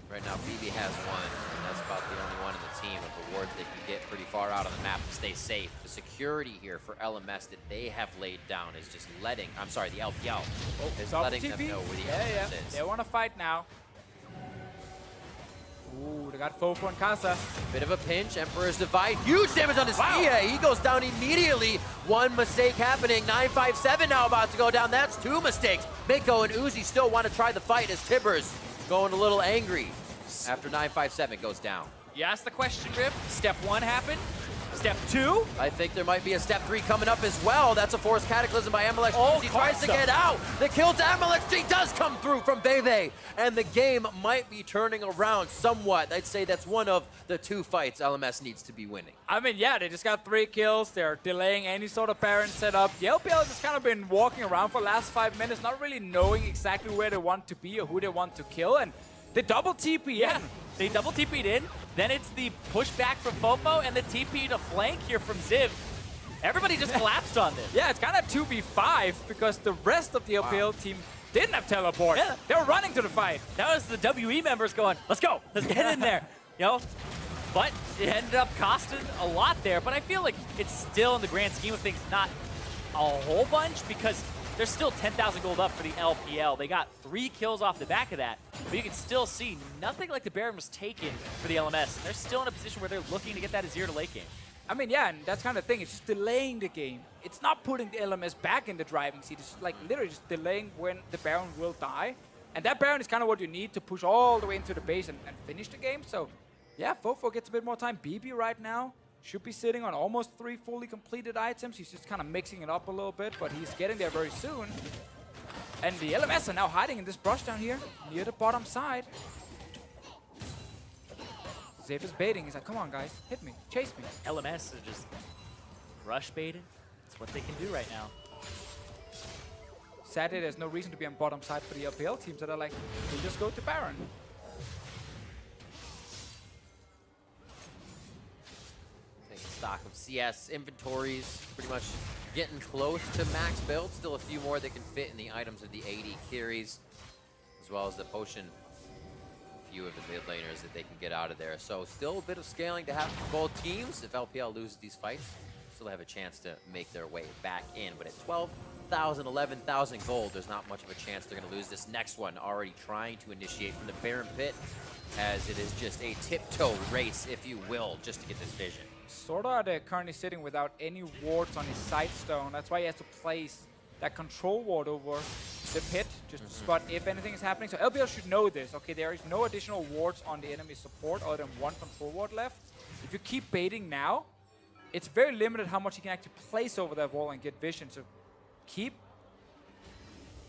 right now Bebe has one, and that's about the only one in the team of the wards they can get pretty far out on the map to stay safe. The security here for LMS that they have laid down is just letting, I'm sorry, the LPL is letting them know where the LMS is. They want to fight now. Ooh, they got FoFo and Karsa. Bit of a pinch, Emperor's Divide, huge damage on his Xiye. He goes down immediately. One mistake happening, 957 now about to go down. That's 2 mistakes. Meiko and Uzi still want to try the fight as Tibbers going a little angry after 957 goes down. You asked the question, Rip. Step 1 happened. Step 2? I think there might be a step 3 coming up as well. That's a forced cataclysm by Mlxg. Oh, He tries to Karsa. get out. The kill to Mlxg does come through from Bebe. And the game might be turning around somewhat. I'd say that's one of the 2 fights LMS needs to be winning. I mean, yeah, they just got 3 kills. They're delaying any sort of Baron setup. The LPL has just kind of been walking around for the last 5 minutes, not really knowing exactly where they want to be or who they want to kill. And they double TP in. They double TP'd in. Then it's the pushback from FoFo and the TP to flank here from Ziv. Everybody just collapsed on this. Yeah, it's kind of 2v5 because the rest of the LPL team didn't have teleport. Yeah. They were running to the fight. That was the WE members going, let's go, let's get in there, you know? But it ended up costing a lot there. But I feel like it's still, in the grand scheme of things, not a whole bunch because there's still 10,000 gold up for the LPL. They got 3 kills off the back of that, but you can still see nothing like the Baron was taken for the LMS. And they're still in a position where they're looking to get that Azir to late game. I mean, yeah, and that's kind of the thing. It's just delaying the game. It's not putting the LMS back in the driving seat. It's like literally just delaying when the Baron will die. And that Baron is kind of what you need to push all the way into the base and finish the game. So, yeah, FoFo gets a bit more time. Bebe right now should be sitting on almost 3 fully completed items. He's just kind of mixing it up a little bit, but he's getting there very soon. And the LMS are now hiding in this brush down here, near the bottom side. Ziv is baiting. He's like, come on, guys. Hit me. Chase me. LMS are just rush baited. That's what they can do right now. Sadly, there's no reason to be on bottom side for the LPL teams that are like, we'll just go to Baron. Stock of CS inventories pretty much getting close to max build. Still a few more that can fit in the items of the AD carries, as well as the potion. A few of the mid laners that they can get out of there. So still a bit of scaling to happen for both teams. If LPL loses these fights, still have a chance to make their way back in. But at 12,000, 11,000 gold, there's not much of a chance they're going to lose this next one. Already trying to initiate from the Baron Pit, as it is just a tiptoe race, if you will, just to get this vision. SwordArt currently sitting without any wards on his Sightstone. That's why he has to place that control ward over the pit, just to spot if anything is happening. So LPL should know this. Okay, there is no additional wards on the enemy support other than 1 control ward left. If you keep baiting now, it's very limited how much you can actually place over that wall and get vision. So keep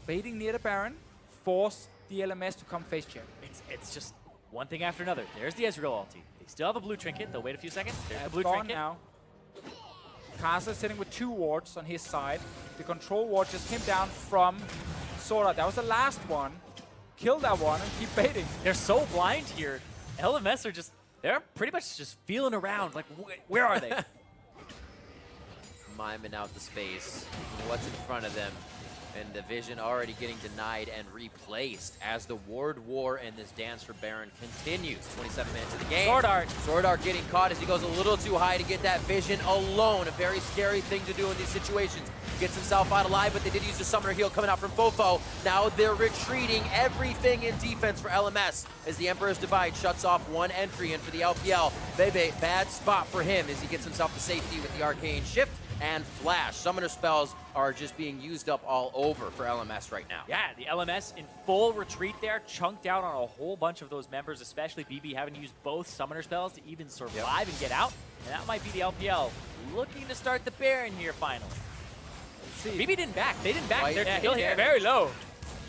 baiting near the Baron, force the LMS to come face check. It's just one thing after another. There's the Ezreal ulti. They still have a blue trinket. They'll wait a few seconds. There's the blue Gone trinket. now. Karsa sitting with 2 wards on his side. The control ward just came down from SwordArt. That was the last one. Kill that one and keep baiting. They're so blind here. LMS are just, they're pretty much just feeling around. Like, where are they? Miming out the space, what's in front of them, and the vision already getting denied and replaced as the ward war and this dance for Baron continues. 27 minutes of the game. SwordArt getting caught as he goes a little too high to get that vision alone. A very scary thing to do in these situations. Gets himself out alive, but they did use the summoner heal coming out from FoFo. Now they're retreating everything in defense for LMS as the Emperor's Divide shuts off one entry in for the LPL. Bebe, bad spot for him as he gets himself to safety with the Arcane Shift and Flash. Summoner spells are just being used up all over for LMS right now. Yeah, the LMS in full retreat there, chunked out on a whole bunch of those members, especially Bebe having to use both summoner spells to even survive and get out. And that might be the LPL looking to start the Baron here finally. Bebe didn't back. They didn't back. Right. They're still here. Very low.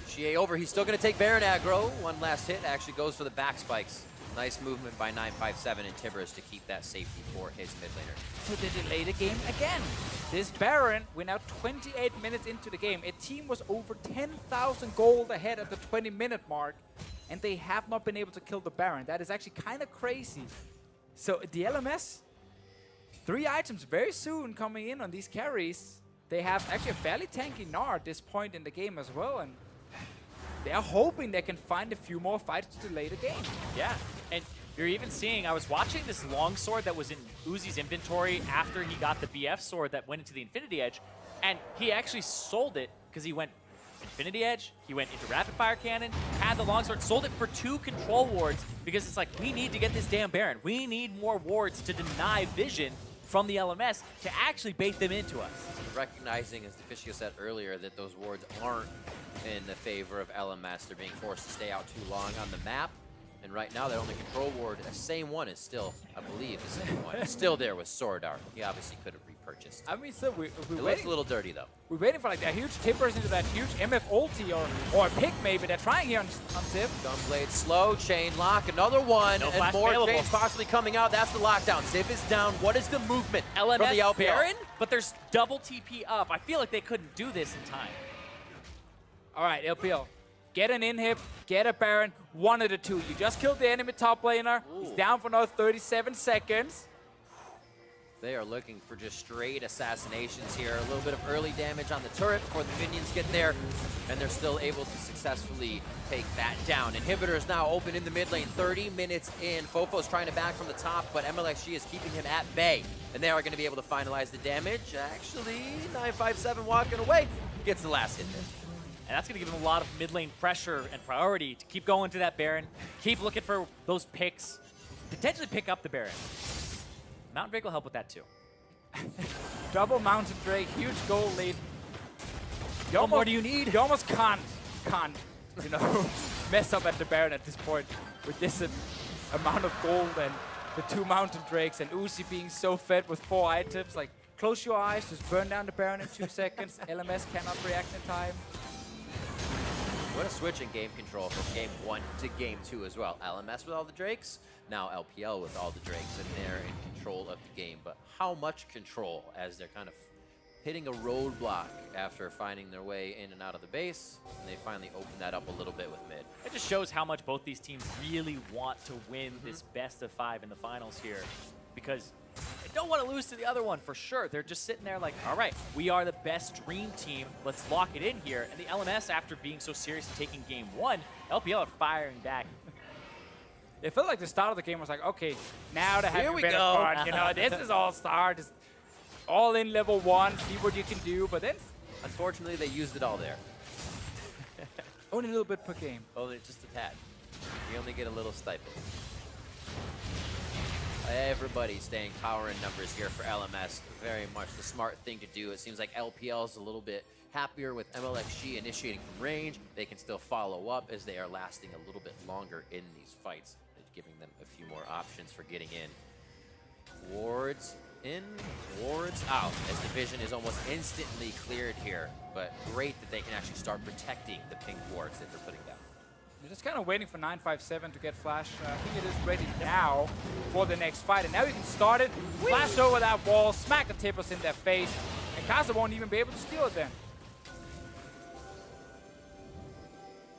Xiye over. He's still going to take Baron aggro. One last hit actually goes for the back spikes. Nice movement by 957 and Tibbers to keep that safety for his mid laner. So they delay the game again. This Baron, we're now 28 minutes into the game. A team was over 10,000 gold ahead at the 20-minute mark, and they have not been able to kill the Baron. That is actually kind of crazy. So the LMS, 3 items very soon coming in on these carries. They have actually a fairly tanky Gnar at this point in the game as well, and they're hoping they can find a few more fights to delay the game. Yeah, and you're even seeing, I was watching this longsword that was in Uzi's inventory after he got the BF sword that went into the Infinity Edge, and he actually sold it because he went Infinity Edge, he went into Rapid Fire Cannon, had the longsword, sold it for 2 control wards because it's like, we need to get this damn Baron. We need more wards to deny vision from the LMS to actually bait them into us. Recognizing, as DeFicio said earlier, that those wards aren't in the favor of LMS. They're being forced to stay out too long on the map. And right now, that only control ward, the same one is still, I believe, the same one. Still there with SwordArt. He obviously could have repurchased. I mean, so we're It waiting. looks a little dirty, though. We're waiting for like a huge tippers into that huge MF ulti or a pick maybe. They're trying here on Ziv. Gunblade slow, chain lock, another one, No and flash more available. chains possibly coming out. That's the lockdown. Ziv is down. What is the movement LMS from the LPL? Baron, but there's double TP up. I feel like they couldn't do this in time. All right, LPL. Get an inhib, get a Baron, one of the two. You just killed the enemy top laner. He's Ooh. down for another 37 seconds. They are looking for just straight assassinations here. A little bit of early damage on the turret before the minions get there, and they're still able to successfully take that down. Inhibitor is now open in the mid lane, 30 minutes in. FoFo's trying to back from the top, but Mlxg is keeping him at bay, and they are going to be able to finalize the damage. Actually, 957 walking away, gets the last hit there. And that's going to give them a lot of mid lane pressure and priority to keep going to that Baron, keep looking for those picks, potentially pick up the Baron. Mountain Drake will help with that too. Double Mountain Drake, huge goal lead. You What more do you need? You almost can't, you know, mess up at the Baron at this point with this amount of gold and the 2 Mountain Drakes and Uzi being so fed with 4 items. Like, close your eyes, just burn down the Baron in 2 seconds. LMS cannot react in time. What a switch in game control from game 1 to game 2 as well. LMS with all the Drakes, now LPL with all the Drakes, and they're in control of the game. But how much control as they're kind of hitting a roadblock after finding their way in and out of the base, and they finally open that up a little bit with mid. It just shows how much both these teams really want to win this best of 5 in the finals here, because they don't want to lose to the other one for sure. They're just sitting there like, all right, we are the best dream team. Let's lock it in here. And the LMS, after being so serious and taking game 1, LPL are firing back. It felt like the start of the game was like, okay, now to have Here a we bit go. of fun. You know, this is All-Star, just all in level 1, see what you can do. But then Unfortunately, they used it all there. only a little bit per game. Only just a tad. We only get a little stipend. Everybody staying power in numbers here for LMS. Very much the smart thing to do. It seems like LPL is a little bit happier with Mlxg initiating from range. They can still follow up as they are lasting a little bit longer in these fights, giving them a few more options for getting in. Wards in towards out as the vision is almost instantly cleared here. But great that they can actually start protecting the pink wards that they're putting down. You're just kind of waiting for 957 to get flash. I think it is ready now for the next fight. And now you can start it, flash over that wall, smack the tippers in their face, and Karsa won't even be able to steal it then.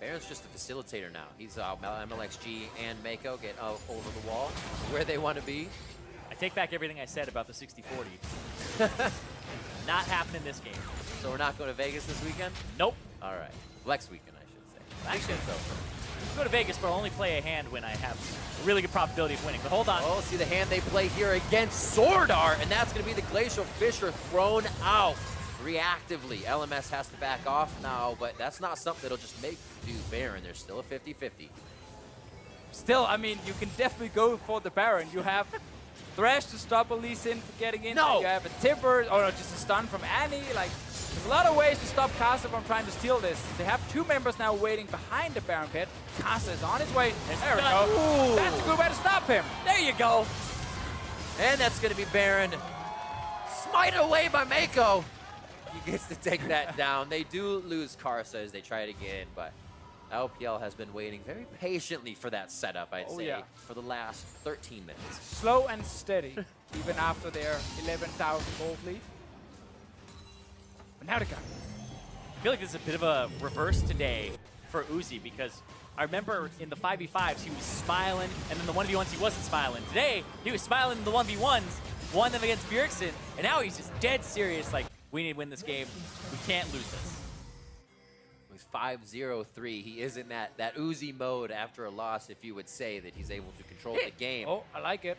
Baron's just a facilitator now. He's Mlxg and Meiko get over the wall where they want to be. I take back everything I said about the 60-40. Not happening this game. So we're not going to Vegas this weekend? Nope. All right. Next weekend, I should say. Actually, go to Vegas, but I'll only play a hand when I have a really good probability of winning. But hold on. Oh, see the hand they play here against SwordArt, and that's going to be the Glacial Fisher thrown out reactively. LMS has to back off now, but that's not something that'll just make do Baron. There's still a 50-50. Still, I mean, you can definitely go for the Baron. You have Thresh to stop Lee Sin from getting in. No! You have a Timber, or no, just a stun from Annie. Like, there's a lot of ways to stop Karsa from trying to steal this. They have two members now waiting behind the Baron pit. Karsa is on his way. There we go. Ooh. That's a good way to stop him. There you go. And that's going to be Baron. Smite away by Meiko. He gets to take that down. They do lose Karsa as they try to get in, but LPL has been waiting very patiently for that setup, I'd say, for the last 13 minutes. Slow and steady, even after their 11,000 gold lead. But now the guy. I feel like this is a bit of a reverse today for Uzi because I remember in the 5v5s he was smiling, and then the 1v1s he wasn't smiling. Today, he was smiling in the 1v1s, won them against Bjergsen, and now he's just dead serious, like, we need to win this game. We can't lose this. He's 5-0-3. He is in that Uzi mode after a loss, if you would say that he's able to control the game. Oh, I like it.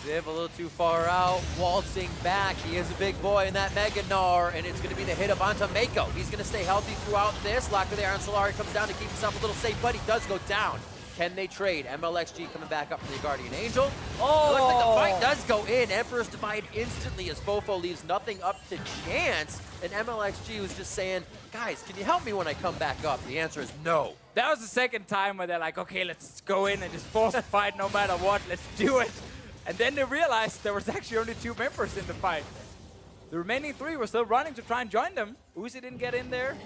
Ziv a little too far out, waltzing back. He is a big boy in that Mega Gnar, and it's going to be the hit up onto Meiko. He's going to stay healthy throughout this. Lock of the Iron Solari comes down to keep himself a little safe, but he does go down. Can they trade? Mlxg coming back up for the Guardian Angel. Oh! It looks like the fight does go in. Emperor's Divide instantly as FoFo leaves nothing up to chance. And Mlxg was just saying, guys, can you help me when I come back up? The answer is no. That was the second time where they're like, okay, let's go in and just force the fight no matter what. Let's do it. And then they realized there was actually only two members in the fight. The remaining three were still running to try and join them. Uzi didn't get in there.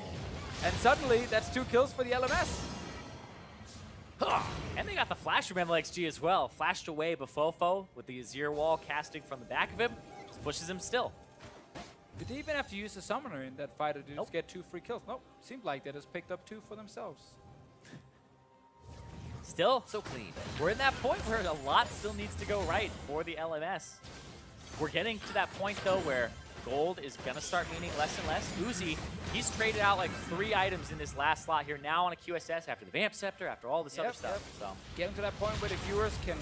And suddenly, that's 2 kills for the LMS. And they got the flash from Mlxg as well. Flashed away FoFo with the Azir wall casting from the back of him. Just pushes him still. Did they even have to use the summoner in that fight to just get 2 free kills? Nope. Seemed like they just picked up 2 for themselves. Still, So clean. we're in that point where a lot still needs to go right for the LMS. We're getting to that point, though, where gold is going to start meaning less and less. Uzi, he's traded out like 3 items in this last slot here now on a QSS after the Vamp Scepter, after all this other stuff. So Getting to that point where the viewers can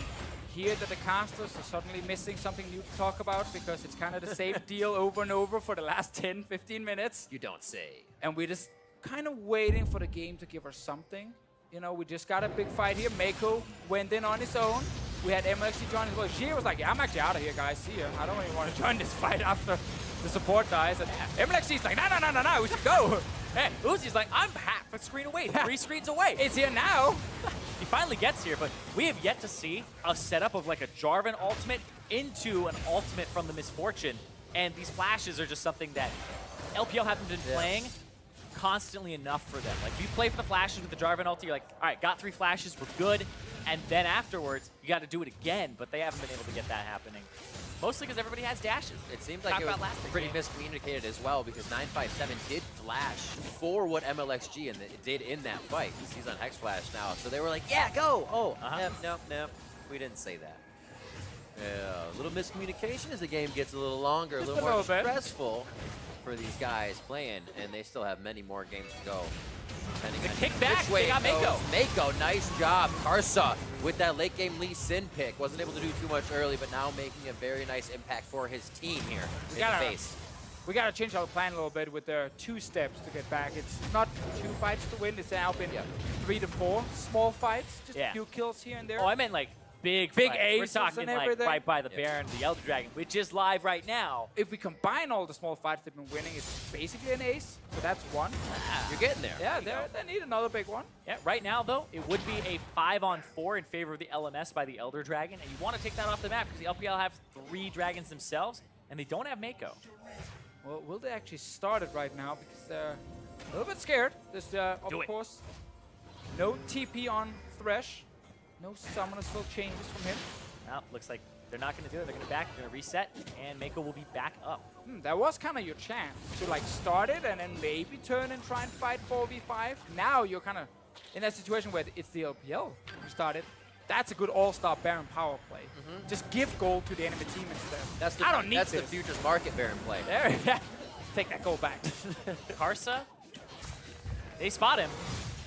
hear that the casters are suddenly missing something new to talk about because it's kind of the same deal over and over for the last 10, 15 minutes. You don't say. And we're just kind of waiting for the game to give us something. You know, we just got a big fight here. Meiko went in on his own. We had Mlxg join as well. Xiye was like, yeah, I'm actually out of here, guys. See ya. I don't even want to join this fight after the support dies. And Mlxg's like, no, we should go. and Uzi's like, I'm half a screen away, 3 screens away. It's here now. He finally gets here, but we have yet to see a setup of like a Jarvan ultimate into an ultimate from the Miss Fortune. And these flashes are just something that LPL haven't been playing constantly enough for them. Like, if you play for the flashes with the Jarvan ulti, you're like, all right, got 3 flashes, we're good. And then afterwards, you got to do it again, but they haven't been able to get that happening. Mostly because everybody has dashes. It seems like it was pretty miscommunicated as well because 957 did flash for what Mlxg did in that fight. He's on Hex Flash now. So they were like, yeah, go! Oh, nope. We didn't say that. Yeah, a little miscommunication as the game gets a little longer, a little more stressful for these guys playing, and they still have many more games to go. The kickback, they got Meiko. Meiko, nice job. Karsa with that late game Lee Sin pick. Wasn't able to do too much early, but now making a very nice impact for his team here in the base. We gotta change our plan a little bit with their 2 steps to get back. It's not 2 fights to win, it's now been 3 to 4 small fights, just a few kills here and there. Oh, I meant like big Big fight. We're aces talking and like everything. right by the Baron, the Elder Dragon, which is live right now. If we combine all the small fights they've been winning, it's basically an ace. So that's one. You're getting there. Yeah, There you they need another big one. Yeah, right now though, it would be a 5-on-4 in favor of the LMS by the Elder Dragon, and you want to take that off the map because the LPL have 3 dragons themselves, and they don't have Meiko. Well, will they actually start it right now? Because they're a little bit scared. There's, of Do it. course, no TP on Thresh. No summoner skill changes from him. Well, looks like they're not going to do it. They're going to back, they're going to reset, and Meiko will be back up. That was kind of your chance to like start it and then maybe turn and try and fight 4v5. Now you're kind of in that situation where it's the LPL who started. That's a good all-star Baron power play. Just give gold to the enemy team instead. I don't need That's this. the futures market Baron play. There, yeah. Take that gold back. Karsa, they spot him.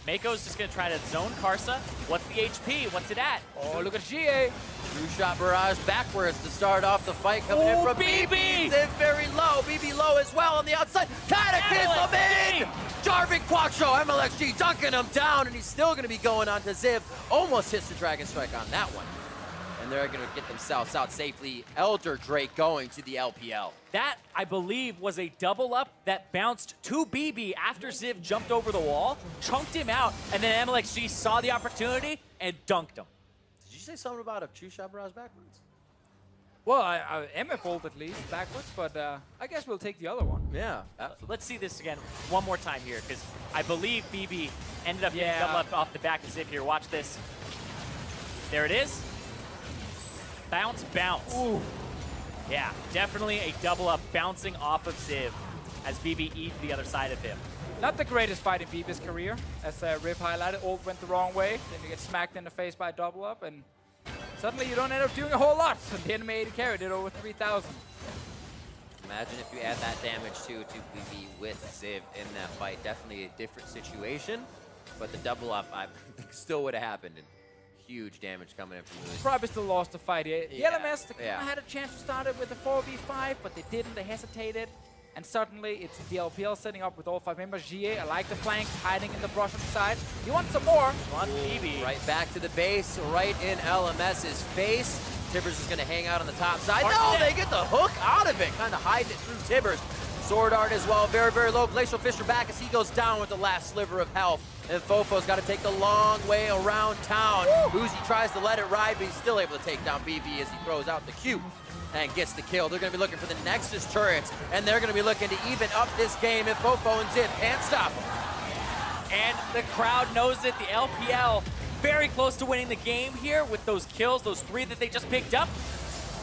Meiko's just going to try to zone Karsa. What's the HP? What's it at? Oh, look at Xiye. True shot barrage backwards to start off the fight coming in from Bebe! Bebe. Very low. Bebe low as well on the outside. Cataclysm in! Jarvan Quattro, Mlxg dunking him down, and he's still going to be going on to Ziv. Almost hits the Dragon Strike on that one. And they're going to get themselves out safely. Elder Drake going to the LPL. That, I believe, was a double up that bounced to BB after Ziv jumped over the wall, chunked him out, and then Mlxg saw the opportunity and dunked him. Did you say something about a true shot barrage backwards? Well, I MF ult at least backwards, but I guess we'll take the other one. Yeah. Let's see this again one more time here, because I believe BB ended up getting Yeah. double up off the back of Ziv here. Watch this. There it is. Bounce, bounce. Ooh. Yeah, definitely a double up bouncing off of Ziv as BB eats the other side of him. Not the greatest fight in Bebe's career. As Riv highlighted, ult went the wrong way. Then you get smacked in the face by a double up, and suddenly you don't end up doing a whole lot. And the enemy AD carry did over 3,000. Imagine if you add that damage to BB with Ziv in that fight. Definitely a different situation. But the double up, I think, still would have happened. And huge damage coming in from Lewis. Probably still lost the fight here. The Yeah, LMS, they yeah. had a chance to start it with a 4v5, but they didn't. They hesitated. And suddenly, it's the LPL setting up with all 5 members. Xiye, I like the flank, hiding in the brush on the side. He wants some more. Wants BB. Right back to the base, right in LMS's face. Tibbers is going to hang out on the top side. Arc No, step. they get the hook out of it. Kind of hiding it through Tibbers. SwordArt as well, very, very low. Glacial Fisher back as he goes down with the last sliver of health. And FoFo's got to take the long way around town. Uzi tries to let it ride, but he's still able to take down BB as he throws out the Q and gets the kill. They're going to be looking for the Nexus turrets, and they're going to be looking to even up this game if FoFo and Ziv can't stop them. And the crowd knows it. The LPL very close to winning the game here with those kills, those 3 that they just picked up.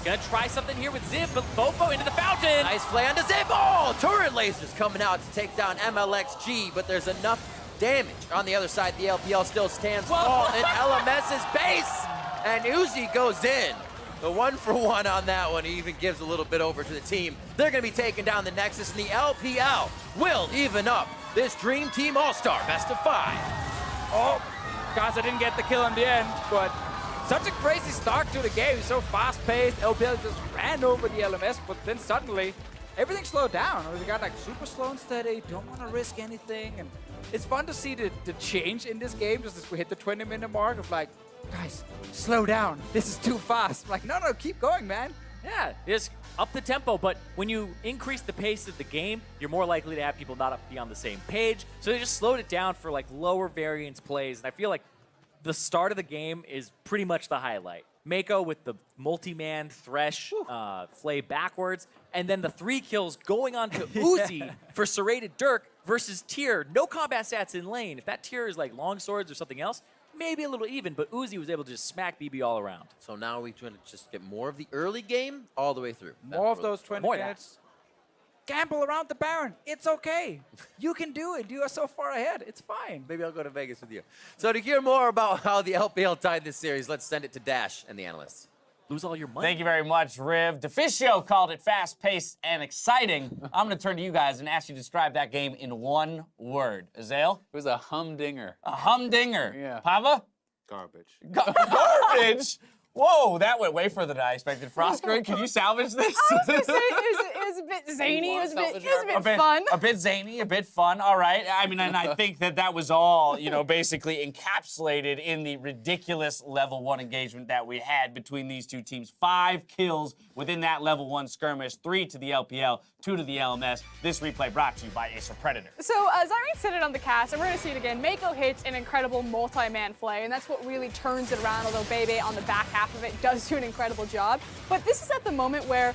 Gonna try something here with Ziv, but FoFo into the fountain. Nice play on the Ziv. Oh, turret lasers coming out to take down Mlxg, but there's enough damage. On the other side, the LPL still stands tall in LMS's base, and Uzi goes in. The 1-for-1 on that one. He even gives a little bit over to the team. They're going to be taking down the Nexus, and the LPL will even up this Dream Team All-Star best of 5. Oh, Karsa didn't get the kill in the end, but such a crazy start to the game. So fast-paced. LPL just ran over the LMS, but then suddenly everything slowed down. They got like super slow and steady. Don't want to risk anything, and it's fun to see the change in this game. Just as we hit the 20-minute mark of like, guys, slow down. This is too fast. I'm like, no, keep going, man. Yeah, just up the tempo, but when you increase the pace of the game, you're more likely to have people not be on the same page. So they just slowed it down for like lower variance plays, and I feel like the start of the game is pretty much the highlight. Meiko with the multi-man Thresh flay backwards, and then the 3 kills going on to Uzi for Serrated Dirk versus Tier. No combat stats in lane. If that Tier is like long swords or something else, maybe a little even, but Uzi was able to just smack BB all around. So now we're trying to just get more of the early game all the way through. More of those 20 More of that. minutes. Gamble around the Baron. It's okay. You can do it. You are so far ahead. It's fine. Maybe I'll go to Vegas with you. So to hear more about how the LPL tied this series, let's send it to Dash and the analysts. Lose all your money. Thank you very much, Riv. Deficio called it fast-paced and exciting. I'm going to turn to you guys and ask you to describe that game in one word. Azale? It was a humdinger. A humdinger. Yeah. Pava? Garbage. Garbage? Whoa, that went way further than I expected. Frostgrave, can you salvage this? I was gonna say it was a bit zany. It was a bit, salvage it was a bit fun. A bit zany, a bit fun. All right. I mean, and I think that was all, basically encapsulated in the ridiculous level 1 engagement that we had between these two teams. 5 kills within that level 1 skirmish, 3 to the LPL, 2 to the LMS. This replay brought to you by Acer Predator. So Zyrene said it on the cast, and we're going to see it again. Meiko hits an incredible multi-man flay, and that's what really turns it around, although Bebe on the back half of it does do an incredible job. But this is at the moment where,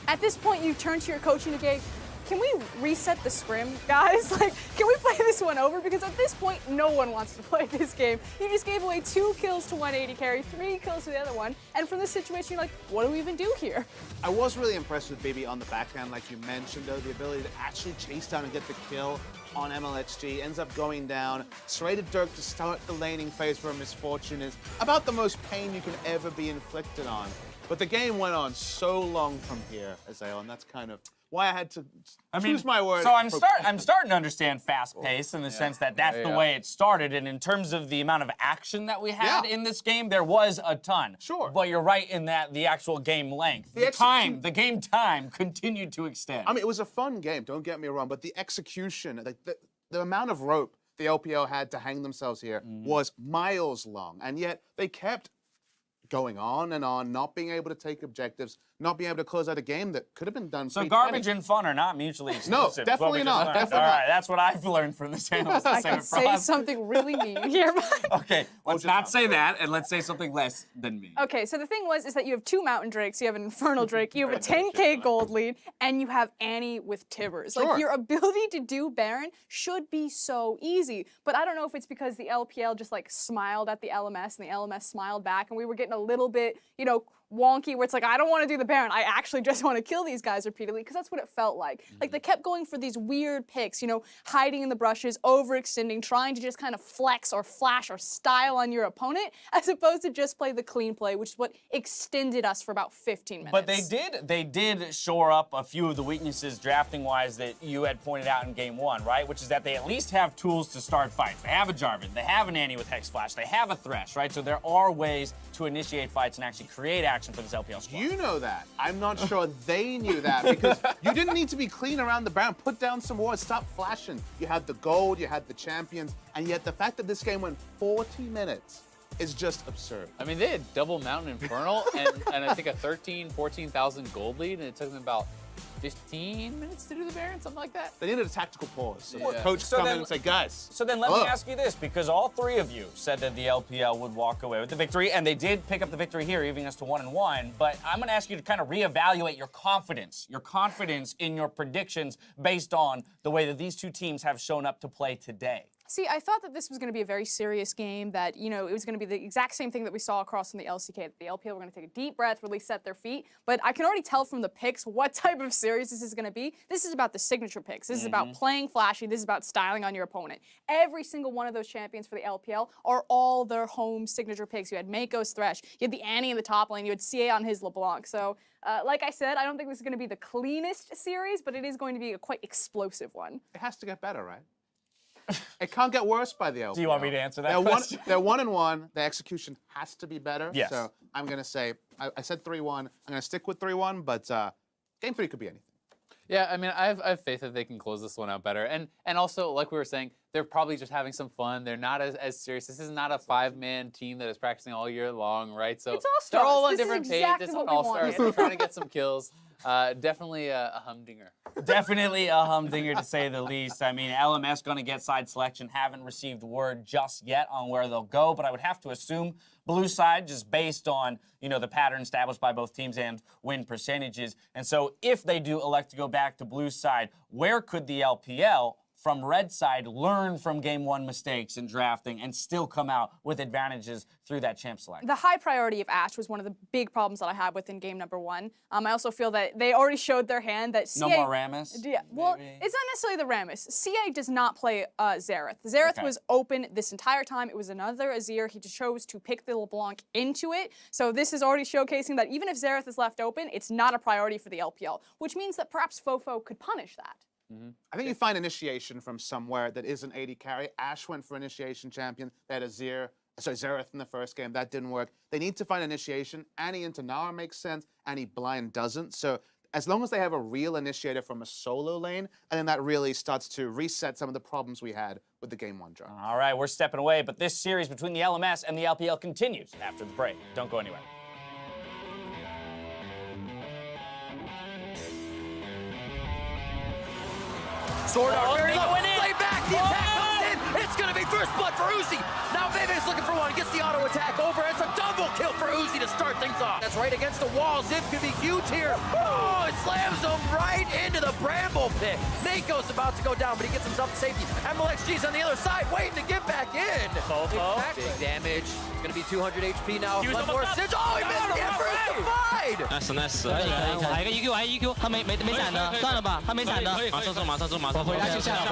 at this point, you turn to your coach and you go, can we reset the scrim, guys? Like, can we play this one over? Because at this point, no one wants to play this game. You just gave away 2 kills to one AD carry, 3 kills to the other one, and from this situation, you're like, what do we even do here? I was really impressed with Bebe on the backhand, like you mentioned, though, the ability to actually chase down and get the kill on Mlxg, ends up going down. Straight to Dirk to start the laning phase for Miss Fortune is about the most pain you can ever be inflicted on. But the game went on so long from here, Ezreal, and that's kind of why I had to choose my words. So I'm starting to understand fast pace in the sense that that's the way it started. And in terms of the amount of action that we had in this game, there was a ton. Sure. But you're right in that the actual game length, the game time continued to extend. I mean, it was a fun game, don't get me wrong, but the execution, like the amount of rope the LPL had to hang themselves here was miles long. And yet they kept going on and on, not being able to take objectives, not being able to close out a game that could have been done. So garbage and fun are not mutually exclusive. No, definitely not. Definitely All not. right, that's what I've learned from this analyst. I can say something really mean here. Okay, let's not say that, and let's say something less than mean. Okay, so the thing is that you have 2 Mountain Drakes, you have an Infernal Drake, you have a 10k gold lead, and you have Annie with Tibbers. Sure. Like, your ability to do Baron should be so easy. But I don't know if it's because the LPL just, like, smiled at the LMS, and the LMS smiled back, and we were getting a little bit, wonky, where it's like, I don't want to do the Baron, I actually just want to kill these guys repeatedly, because that's what it felt like. Like, they kept going for these weird picks, hiding in the brushes, overextending, trying to just kind of flex or flash or style on your opponent, as opposed to just play the clean play, which is what extended us for about 15 minutes. But they did shore up a few of the weaknesses drafting-wise that you had pointed out in game 1, right? Which is that they at least have tools to start fights. They have a Jarvan, they have an Annie with Hex Flash, they have a Thresh, right? So there are ways to initiate fights and actually create action for this LPL squad. You know that. I'm not sure they knew that, because you didn't need to be clean around the Baron. Put down some wards, stop flashing. You had the gold, you had the champions, and yet the fact that this game went 40 minutes is just absurd. I mean, they had double Mountain Infernal and I think a 14,000 gold lead, and it took them about 15 minutes to do the Baron, something like that. They needed a tactical pause. So the Yeah. coach come in and say, guys. So then let me ask you this, because all 3 of you said that the LPL would walk away with the victory, and they did pick up the victory here, leaving us to 1-1, but I'm gonna ask you to kind of reevaluate your confidence in your predictions based on the way that these 2 teams have shown up to play today. See, I thought that this was going to be a very serious game, that, it was going to be the exact same thing that we saw across from the LCK, that the LPL were going to take a deep breath, really set their feet, but I can already tell from the picks what type of series this is going to be. This is about the signature picks. This is about playing flashy. This is about styling on your opponent. Every single one of those champions for the LPL are all their home signature picks. You had Meiko's Thresh, you had the Annie in the top lane, you had Xiye on his LeBlanc. So, like I said, I don't think this is going to be the cleanest series, but it is going to be a quite explosive one. It has to get better, right? It can't get worse by the LPL. Do you want me to answer that question? They're 1-1. The execution has to be better. Yes. So I'm going to say, I said 3-1. I'm going to stick with 3-1, but game 3 could be anything. Yeah, I mean, I have faith that they can close this one out better. And also, like we were saying, they're probably just having some fun. They're not as serious. This is not a 5-man team that is practicing all year long, right? So It's All-Stars. they're all on This is different exactly pages. It's what on we wanted. All-Stars. They're trying to get some kills. Definitely a humdinger. Definitely a humdinger, to say the least. I mean, LMS going to get side selection. Haven't received word just yet on where they'll go, but I would have to assume blue side, just based on, the pattern established by both teams and win percentages. And so if they do elect to go back to blue side, where could the LPL from red side learn from game 1 mistakes in drafting and still come out with advantages through that champ select? The high priority of Ashe was one of the big problems that I had within game number 1. I also feel that they already showed their hand that Xiye... No more Rammus? Yeah, well, maybe? it's not necessarily the Rammus. Xiye does not play Xerath. Xerath was open this entire time. It was another Azir. He just chose to pick the LeBlanc into it. So this is already showcasing that even if Xerath is left open, it's not a priority for the LPL, which means that perhaps FoFo could punish that. I think you find initiation from somewhere that isn't AD carry. Ashe went for initiation champion. They had Xerath in the first game. That didn't work. They need to find initiation. Annie into Gnar makes sense. Annie blind doesn't. So as long as they have a real initiator from a solo lane, and then that really starts to reset some of the problems we had with the Game 1 draw. All right, we're stepping away, but this series between the LMS and the LPL continues after the break. Don't go anywhere. SwordArt very low. Play back. The attack comes in. It's going to be first blood for Uzi. Now Bebe's looking for one. Gets the auto attack over. It's a double kill for Uzi to start things off. That's right against the wall. Zip could be huge here. Oh, it slams him right into the bramble pit. Meiko's about to go down, but he gets himself to safety. Mlxg's on the other side, waiting to get back in. FoFo. Big damage. It's going to be 200 HP now. Use One him more up. Singe. Oh, he missed the Emperor's Divide. nice，来一个 EQ， 来一个 EQ， 他没闪的，算了吧，他没闪的，马上走，回家去下了，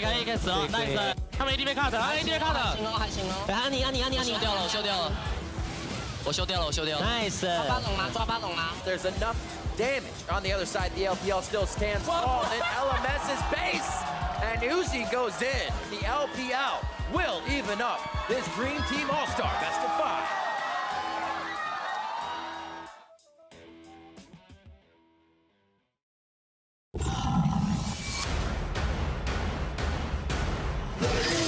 可以死了 ，nice， 他们 AD 被 cut， 还行哦。安妮，我修掉了 ，nice， 抓巴龙吗？ There's enough damage on the other side. The LPL still stands tall in LMS's base. And Uzi goes in. The LPL will even up this Green Team All-Star best of 5. Ladies